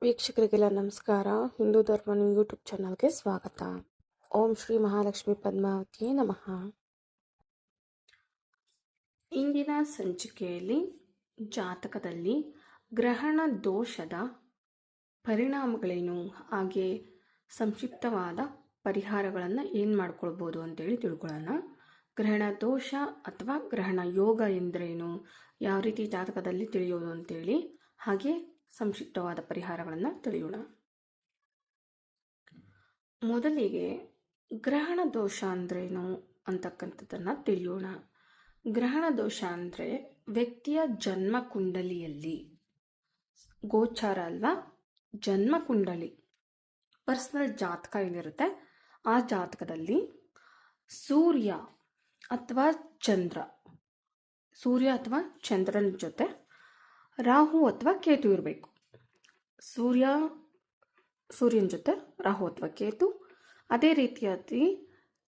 ವೀಕ್ಷಕರಿಗೆಲ್ಲ ನಮಸ್ಕಾರ. ಹಿಂದೂ ಧರ್ಮ ಯೂಟ್ಯೂಬ್ ಚಾನಲ್ಗೆ ಸ್ವಾಗತ. ಓಂ ಶ್ರೀ ಮಹಾಲಕ್ಷ್ಮಿ ಪದ್ಮಾವತಿ ನಮಃ. ಇಂದಿನ ಸಂಚಿಕೆಯಲ್ಲಿ ಜಾತಕದಲ್ಲಿ ಗ್ರಹಣ ದೋಷದ ಪರಿಣಾಮಗಳೇನು, ಹಾಗೆ ಸಂಕ್ಷಿಪ್ತವಾದ ಪರಿಹಾರಗಳನ್ನು ಏನು ಮಾಡ್ಕೊಳ್ಬೋದು ಅಂತೇಳಿ ತಿಳ್ಕೊಳ್ಳೋಣ. ಗ್ರಹಣ ದೋಷ ಅಥವಾ ಗ್ರಹಣ ಯೋಗ ಎಂದರೇನು, ಯಾವ ರೀತಿ ಜಾತಕದಲ್ಲಿ ತಿಳಿಯೋದು ಅಂತೇಳಿ, ಹಾಗೆ ಸಂಕ್ಷಿಪ್ತವಾದ ಪರಿಹಾರಗಳನ್ನು ತಿಳಿಯೋಣ. ಮೊದಲಿಗೆ ಗ್ರಹಣ ದೋಷ ಅಂದ್ರೇನು ಅಂತಕ್ಕಂಥದ್ದನ್ನು ತಿಳಿಯೋಣ. ಗ್ರಹಣ ದೋಷ ಅಂದರೆ ವ್ಯಕ್ತಿಯ ಜನ್ಮ ಕುಂಡಲಿಯಲ್ಲಿ, ಗೋಚಾರ ಅಲ್ವಾ, ಜನ್ಮ ಕುಂಡಲಿ ಪರ್ಸನಲ್ ಜಾತಕ ಏನಿರುತ್ತೆ ಆ ಜಾತಕದಲ್ಲಿ ಸೂರ್ಯ ಅಥವಾ ಚಂದ್ರನ ಜೊತೆ ರಾಹು ಅಥವಾ ಕೇತು ಇರಬೇಕು. ಸೂರ್ಯನ ಜೊತೆ ರಾಹು ಅಥವಾ ಕೇತು, ಅದೇ ರೀತಿಯಾಗಿ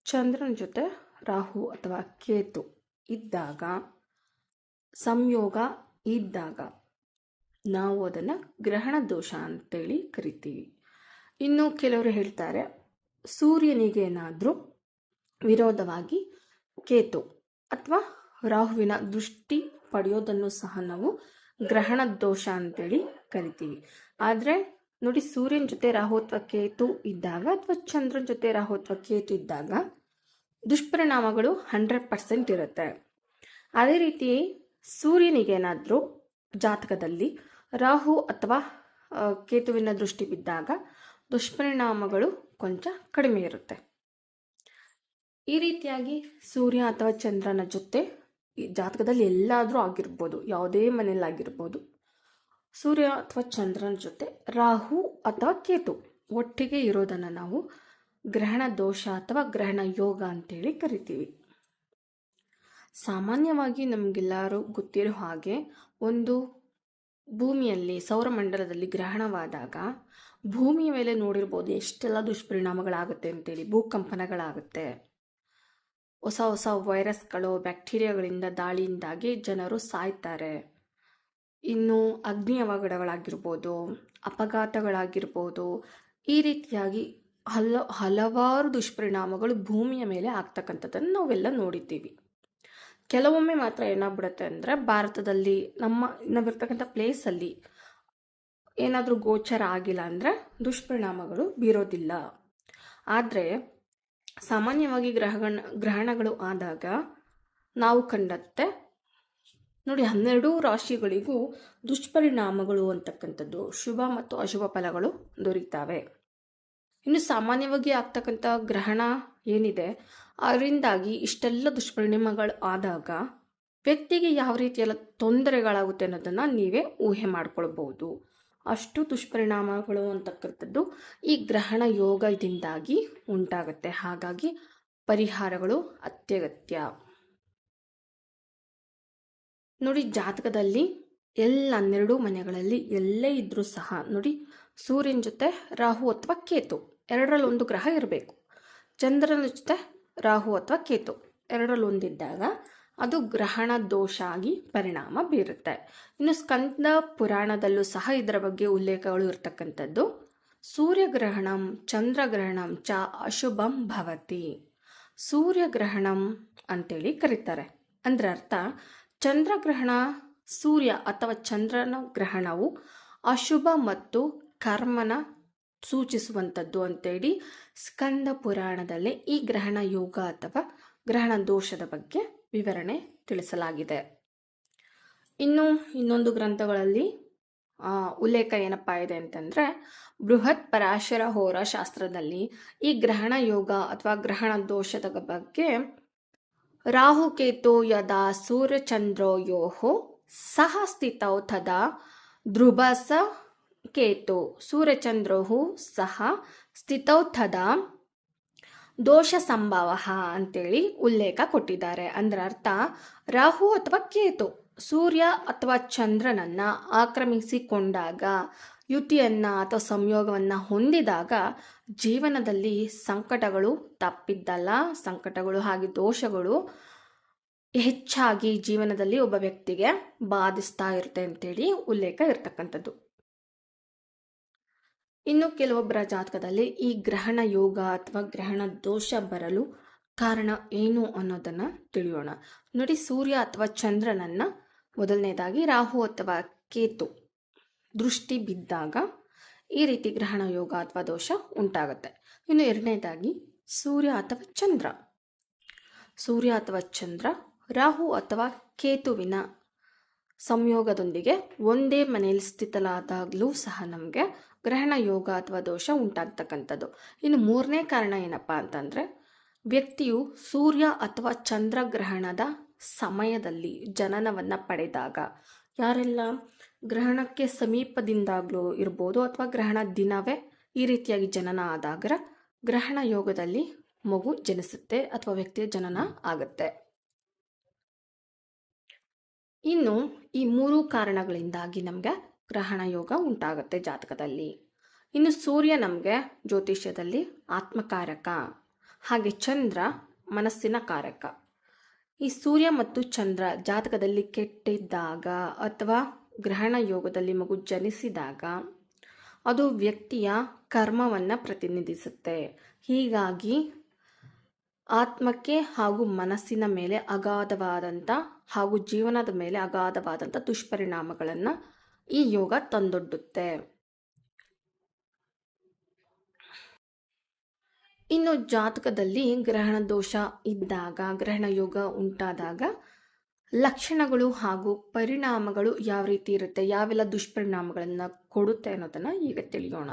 ಚಂದ್ರನ ಜೊತೆ ರಾಹು ಅಥವಾ ಕೇತು ಇದ್ದಾಗ, ಸಂಯೋಗ ಇದ್ದಾಗ ನಾವು ಅದನ್ನು ಗ್ರಹಣ ದೋಷ ಅಂತೇಳಿ ಕರಿತೀವಿ. ಇನ್ನು ಕೆಲವರು ಹೇಳ್ತಾರೆ, ಸೂರ್ಯನಿಗೆ ಏನಾದರೂ ವಿರೋಧವಾಗಿ ಕೇತು ಅಥವಾ ರಾಹುವಿನ ದೃಷ್ಟಿ ಪಡೆಯೋದನ್ನು ಸಹ ನಾವು ಗ್ರಹಣ ದೋಷ ಅಂತೇಳಿ ಕರಿತೀವಿ. ಆದರೆ ನೋಡಿ, ಸೂರ್ಯನ ಜೊತೆ ರಾಹು ಅಥವಾ ಕೇತು ಇದ್ದಾಗ ಅಥವಾ ಚಂದ್ರನ ಜೊತೆ ರಾಹು ಅಥವಾ ಕೇತು ಇದ್ದಾಗ ದುಷ್ಪರಿಣಾಮಗಳು 100% ಇರುತ್ತೆ. ಅದೇ ರೀತಿ ಸೂರ್ಯನಿಗೇನಾದರೂ ಜಾತಕದಲ್ಲಿ ರಾಹು ಅಥವಾ ಕೇತುವಿನ ದೃಷ್ಟಿ ಬಿದ್ದಾಗ ದುಷ್ಪರಿಣಾಮಗಳು ಕೊಂಚ ಕಡಿಮೆ ಇರುತ್ತೆ. ಈ ರೀತಿಯಾಗಿ ಸೂರ್ಯ ಅಥವಾ ಚಂದ್ರನ ಜೊತೆ ಜಾತಕದಲ್ಲಿ ಎಲ್ಲಾದರೂ ಆಗಿರ್ಬೋದು, ಯಾವುದೇ ಮನೆಯಲ್ಲಾಗಿರ್ಬೋದು, ಸೂರ್ಯ ಅಥವಾ ಚಂದ್ರನ ಜೊತೆ ರಾಹು ಅಥವಾ ಕೇತು ಒಟ್ಟಿಗೆ ಇರೋದನ್ನು ನಾವು ಗ್ರಹಣ ದೋಷ ಅಥವಾ ಗ್ರಹಣ ಯೋಗ ಅಂತೇಳಿ ಕರಿತೀವಿ. ಸಾಮಾನ್ಯವಾಗಿ ನಮಗೆಲ್ಲರೂ ಗೊತ್ತಿರೋ ಹಾಗೆ, ಒಂದು ಭೂಮಿಯಲ್ಲಿ ಸೌರಮಂಡಲದಲ್ಲಿ ಗ್ರಹಣವಾದಾಗ ಭೂಮಿಯ ಮೇಲೆ ನೋಡಿರ್ಬೋದು ಎಷ್ಟೆಲ್ಲ ದುಷ್ಪರಿಣಾಮಗಳಾಗುತ್ತೆ ಅಂತೇಳಿ. ಭೂಕಂಪನಗಳಾಗುತ್ತೆ, ಹೊಸ ಹೊಸ ವೈರಸ್ಗಳು, ಬ್ಯಾಕ್ಟೀರಿಯಾಗಳಿಂದ ದಾಳಿಯಿಂದಾಗಿ ಜನರು ಸಾಯ್ತಾರೆ. ಇನ್ನು ಅಗ್ನಿ ಅವಘಡಗಳಾಗಿರ್ಬೋದು, ಅಪಘಾತಗಳಾಗಿರ್ಬೋದು, ಈ ರೀತಿಯಾಗಿ ಹಲವಾರು ದುಷ್ಪರಿಣಾಮಗಳು ಭೂಮಿಯ ಮೇಲೆ ಆಗ್ತಕ್ಕಂಥದ್ದನ್ನು ನಾವೆಲ್ಲ ನೋಡಿದ್ದೀವಿ. ಕೆಲವೊಮ್ಮೆ ಮಾತ್ರ ಏನಾಗ್ಬಿಡುತ್ತೆ ಅಂದರೆ, ಭಾರತದಲ್ಲಿ ನಾವಿರ್ತಕ್ಕಂಥ ಪ್ಲೇಸಲ್ಲಿ ಏನಾದರೂ ಗೋಚರ ಆಗಿಲ್ಲ ಅಂದರೆ ದುಷ್ಪರಿಣಾಮಗಳು ಬೀರೋದಿಲ್ಲ. ಆದರೆ ಸಾಮಾನ್ಯವಾಗಿ ಗ್ರಹಣಗಳು ಆದಾಗ ನಾವು ಕಂಡಂತೆ ನೋಡಿ, 12 ರಾಶಿಗಳಿಗೂ ದುಷ್ಪರಿಣಾಮಗಳು ಅಂತಕ್ಕಂಥದ್ದು, ಶುಭ ಮತ್ತು ಅಶುಭ ಫಲಗಳು ದೊರೀತಾವೆ. ಇನ್ನು ಸಾಮಾನ್ಯವಾಗಿ ಆಗ್ತಕ್ಕಂಥ ಗ್ರಹಣ ಏನಿದೆ ಅದರಿಂದಾಗಿ ಇಷ್ಟೆಲ್ಲ ದುಷ್ಪರಿಣಾಮಗಳು ಆದಾಗ ವ್ಯಕ್ತಿಗೆ ಯಾವ ರೀತಿಯೆಲ್ಲ ತೊಂದರೆಗಳಾಗುತ್ತೆ ಅನ್ನೋದನ್ನು ನೀವೇ ಊಹೆ ಮಾಡ್ಕೊಳ್ಬೋದು. ಅಷ್ಟು ದುಷ್ಪರಿಣಾಮಗಳು ಅಂತಕ್ಕಂಥದ್ದು ಈ ಗ್ರಹಣ ಯೋಗದಿಂದಾಗಿ ಉಂಟಾಗುತ್ತೆ. ಹಾಗಾಗಿ ಪರಿಹಾರಗಳು ಅತ್ಯಗತ್ಯ. ನೋಡಿ, ಜಾತಕದಲ್ಲಿ 12 ಮನೆಗಳಲ್ಲಿ ಎಲ್ಲೇ ಇದ್ರೂ ಸಹ ನೋಡಿ, ಸೂರ್ಯನ ಜೊತೆ ರಾಹು ಅಥವಾ ಕೇತು ಎರಡರಲ್ಲಿ ಒಂದು ಗ್ರಹ ಇರಬೇಕು. ಚಂದ್ರನ ಜೊತೆ ರಾಹು ಅಥವಾ ಕೇತು ಎರಡರಲ್ಲಿ ಒಂದಿದ್ದಾಗ ಅದು ಗ್ರಹಣ ದೋಷ ಆಗಿ ಪರಿಣಾಮ ಬೀರುತ್ತೆ. ಇನ್ನು ಸ್ಕಂದ ಪುರಾಣದಲ್ಲೂ ಸಹ ಇದರ ಬಗ್ಗೆ ಉಲ್ಲೇಖಗಳು ಇರ್ತಕ್ಕಂಥದ್ದು. ಸೂರ್ಯಗ್ರಹಣಂ ಚಂದ್ರಗ್ರಹಣಂ ಚ ಅಶುಭಂ ಭವತಿ. ಸೂರ್ಯಗ್ರಹಣಂ ಅಂತೇಳಿ ಕರೀತಾರೆ. ಅಂದ್ರೆ ಅರ್ಥ, ಚಂದ್ರಗ್ರಹಣ, ಸೂರ್ಯ ಅಥವಾ ಚಂದ್ರನ ಗ್ರಹಣವು ಅಶುಭ ಮತ್ತು ಕರ್ಮನ ಸೂಚಿಸುವಂಥದ್ದು ಅಂತೇಳಿ ಸ್ಕಂದ ಪುರಾಣದಲ್ಲಿ ಈ ಗ್ರಹಣ ಯೋಗ ಅಥವಾ ಗ್ರಹಣ ದೋಷದ ಬಗ್ಗೆ ವಿವರಣೆ ತಿಳಿಸಲಾಗಿದೆ. ಇನ್ನೊಂದು ಗ್ರಂಥಗಳಲ್ಲಿ ಉಲ್ಲೇಖ ಏನಪ್ಪಾ ಇದೆ ಅಂತಂದರೆ, ಬೃಹತ್ ಪರಾಶರ ಹೋರಾ ಶಾಸ್ತ್ರದಲ್ಲಿ ಈ ಗ್ರಹಣ ಯೋಗ ಅಥವಾ ಗ್ರಹಣ ದೋಷದ ಬಗ್ಗೆ ರಾಹುಕೇತು ಯದಾ ಸೂರ್ಯಚಂದ್ರೋಯೋ ಸಹ ಸ್ಥಿತೌ ತದಾ ಧ್ರುವಸ ಕೇತು ಸೂರ್ಯಚಂದ್ರೋ ಸಹ ಸ್ಥಿತೌ ತದಾ ದೋಷ ಸಂಭವ ಅಂತೇಳಿ ಉಲ್ಲೇಖ ಕೊಟ್ಟಿದ್ದಾರೆ. ಅಂದ್ರೆ ಅರ್ಥ, ರಾಹು ಅಥವಾ ಕೇತು ಸೂರ್ಯ ಅಥವಾ ಚಂದ್ರನನ್ನ ಆಕ್ರಮಿಸಿಕೊಂಡಾಗ, ಯುತಿಯನ್ನ ಅಥವಾ ಸಂಯೋಗವನ್ನ ಹೊಂದಿದಾಗ ಜೀವನದಲ್ಲಿ ಸಂಕಟಗಳು ತಪ್ಪಿದ್ದಲ್ಲ, ಸಂಕಟಗಳು ಹಾಗೆ ದೋಷಗಳು ಹೆಚ್ಚಾಗಿ ಜೀವನದಲ್ಲಿ ಒಬ್ಬ ವ್ಯಕ್ತಿಗೆ ಬಾಧಿಸ್ತಾ ಇರುತ್ತೆ ಅಂತೇಳಿ ಉಲ್ಲೇಖ ಇರ್ತಕ್ಕಂಥದ್ದು. ಇನ್ನು ಕೆಲವೊಬ್ಬರ ಜಾತಕದಲ್ಲಿ ಈ ಗ್ರಹಣ ಯೋಗ ಅಥವಾ ಗ್ರಹಣ ದೋಷ ಬರಲು ಕಾರಣ ಏನು ಅನ್ನೋದನ್ನು ತಿಳಿಯೋಣ. ನೋಡಿ, ಸೂರ್ಯ ಅಥವಾ ಚಂದ್ರನನ್ನು ಮೊದಲನೇದಾಗಿ ರಾಹು ಅಥವಾ ಕೇತು ದೃಷ್ಟಿ ಬಿದ್ದಾಗ ಈ ರೀತಿ ಗ್ರಹಣ ಯೋಗ ಅಥವಾ ದೋಷ ಉಂಟಾಗುತ್ತೆ. ಇನ್ನು ಎರಡನೇದಾಗಿ ಸೂರ್ಯ ಅಥವಾ ಚಂದ್ರ ರಾಹು ಅಥವಾ ಕೇತುವಿನ ಸಂಯೋಗದೊಂದಿಗೆ ಒಂದೇ ಮನೆಯಲ್ಲಿ ಸ್ಥಿತಲಾದಾಗಲೂ ಸಹ ನಮಗೆ ಗ್ರಹಣ ಯೋಗ ಅಥವಾ ದೋಷ ಉಂಟಾಗ್ತಕ್ಕಂಥದ್ದು. ಇನ್ನು ಮೂರನೇ ಕಾರಣ ಏನಪ್ಪ ಅಂತಂದರೆ, ವ್ಯಕ್ತಿಯು ಸೂರ್ಯ ಅಥವಾ ಚಂದ್ರಗ್ರಹಣದ ಸಮಯದಲ್ಲಿ ಜನನವನ್ನು ಪಡೆದಾಗ, ಯಾರೆಲ್ಲ ಗ್ರಹಣಕ್ಕೆ ಸಮೀಪದಿಂದಾಗಲೂ ಇರ್ಬೋದು ಅಥವಾ ಗ್ರಹಣ ದಿನವೇ ಈ ರೀತಿಯಾಗಿ ಜನನ ಆದಾಗ ಗ್ರಹಣ ಯೋಗದಲ್ಲಿ ಮಗು ಜನಿಸುತ್ತೆ ಅಥವಾ ವ್ಯಕ್ತಿಯ ಜನನ ಆಗುತ್ತೆ. ಇನ್ನು ಈ ಮೂರು ಕಾರಣಗಳಿಂದಾಗಿ ನಮಗೆ ಗ್ರಹಣ ಯೋಗ ಉಂಟಾಗುತ್ತೆ ಜಾತಕದಲ್ಲಿ. ಇನ್ನು ಸೂರ್ಯ ನಮಗೆ ಜ್ಯೋತಿಷ್ಯದಲ್ಲಿ ಆತ್ಮಕಾರಕ, ಹಾಗೆ ಚಂದ್ರ ಮನಸ್ಸಿನ ಕಾರಕ. ಈ ಸೂರ್ಯ ಮತ್ತು ಚಂದ್ರ ಜಾತಕದಲ್ಲಿ ಕೆಟ್ಟಿದ್ದಾಗ ಅಥವಾ ಗ್ರಹಣ ಯೋಗದಲ್ಲಿ ಮಗು ಜನಿಸಿದಾಗ ಅದು ವ್ಯಕ್ತಿಯ ಕರ್ಮವನ್ನು ಪ್ರತಿನಿಧಿಸುತ್ತೆ. ಹೀಗಾಗಿ ಆತ್ಮಕ್ಕೆ ಹಾಗೂ ಮನಸ್ಸಿನ ಮೇಲೆ ಅಗಾಧವಾದಂಥ ಹಾಗೂ ಜೀವನದ ಮೇಲೆ ಅಗಾಧವಾದಂಥ ದುಷ್ಪರಿಣಾಮಗಳನ್ನು ಈ ಯೋಗ ತಂದೊಡ್ಡುತ್ತೆ. ಇನ್ನು ಜಾತಕದಲ್ಲಿ ಗ್ರಹಣ ದೋಷ ಇದ್ದಾಗ, ಗ್ರಹಣ ಯೋಗ ಉಂಟಾದಾಗ ಲಕ್ಷಣಗಳು ಹಾಗೂ ಪರಿಣಾಮಗಳು ಯಾವ ರೀತಿ ಇರುತ್ತೆ, ಯಾವೆಲ್ಲ ದುಷ್ಪರಿಣಾಮಗಳನ್ನು ಕೊಡುತ್ತೆ ಅನ್ನೋದನ್ನು ಈಗ ತಿಳಿಯೋಣ.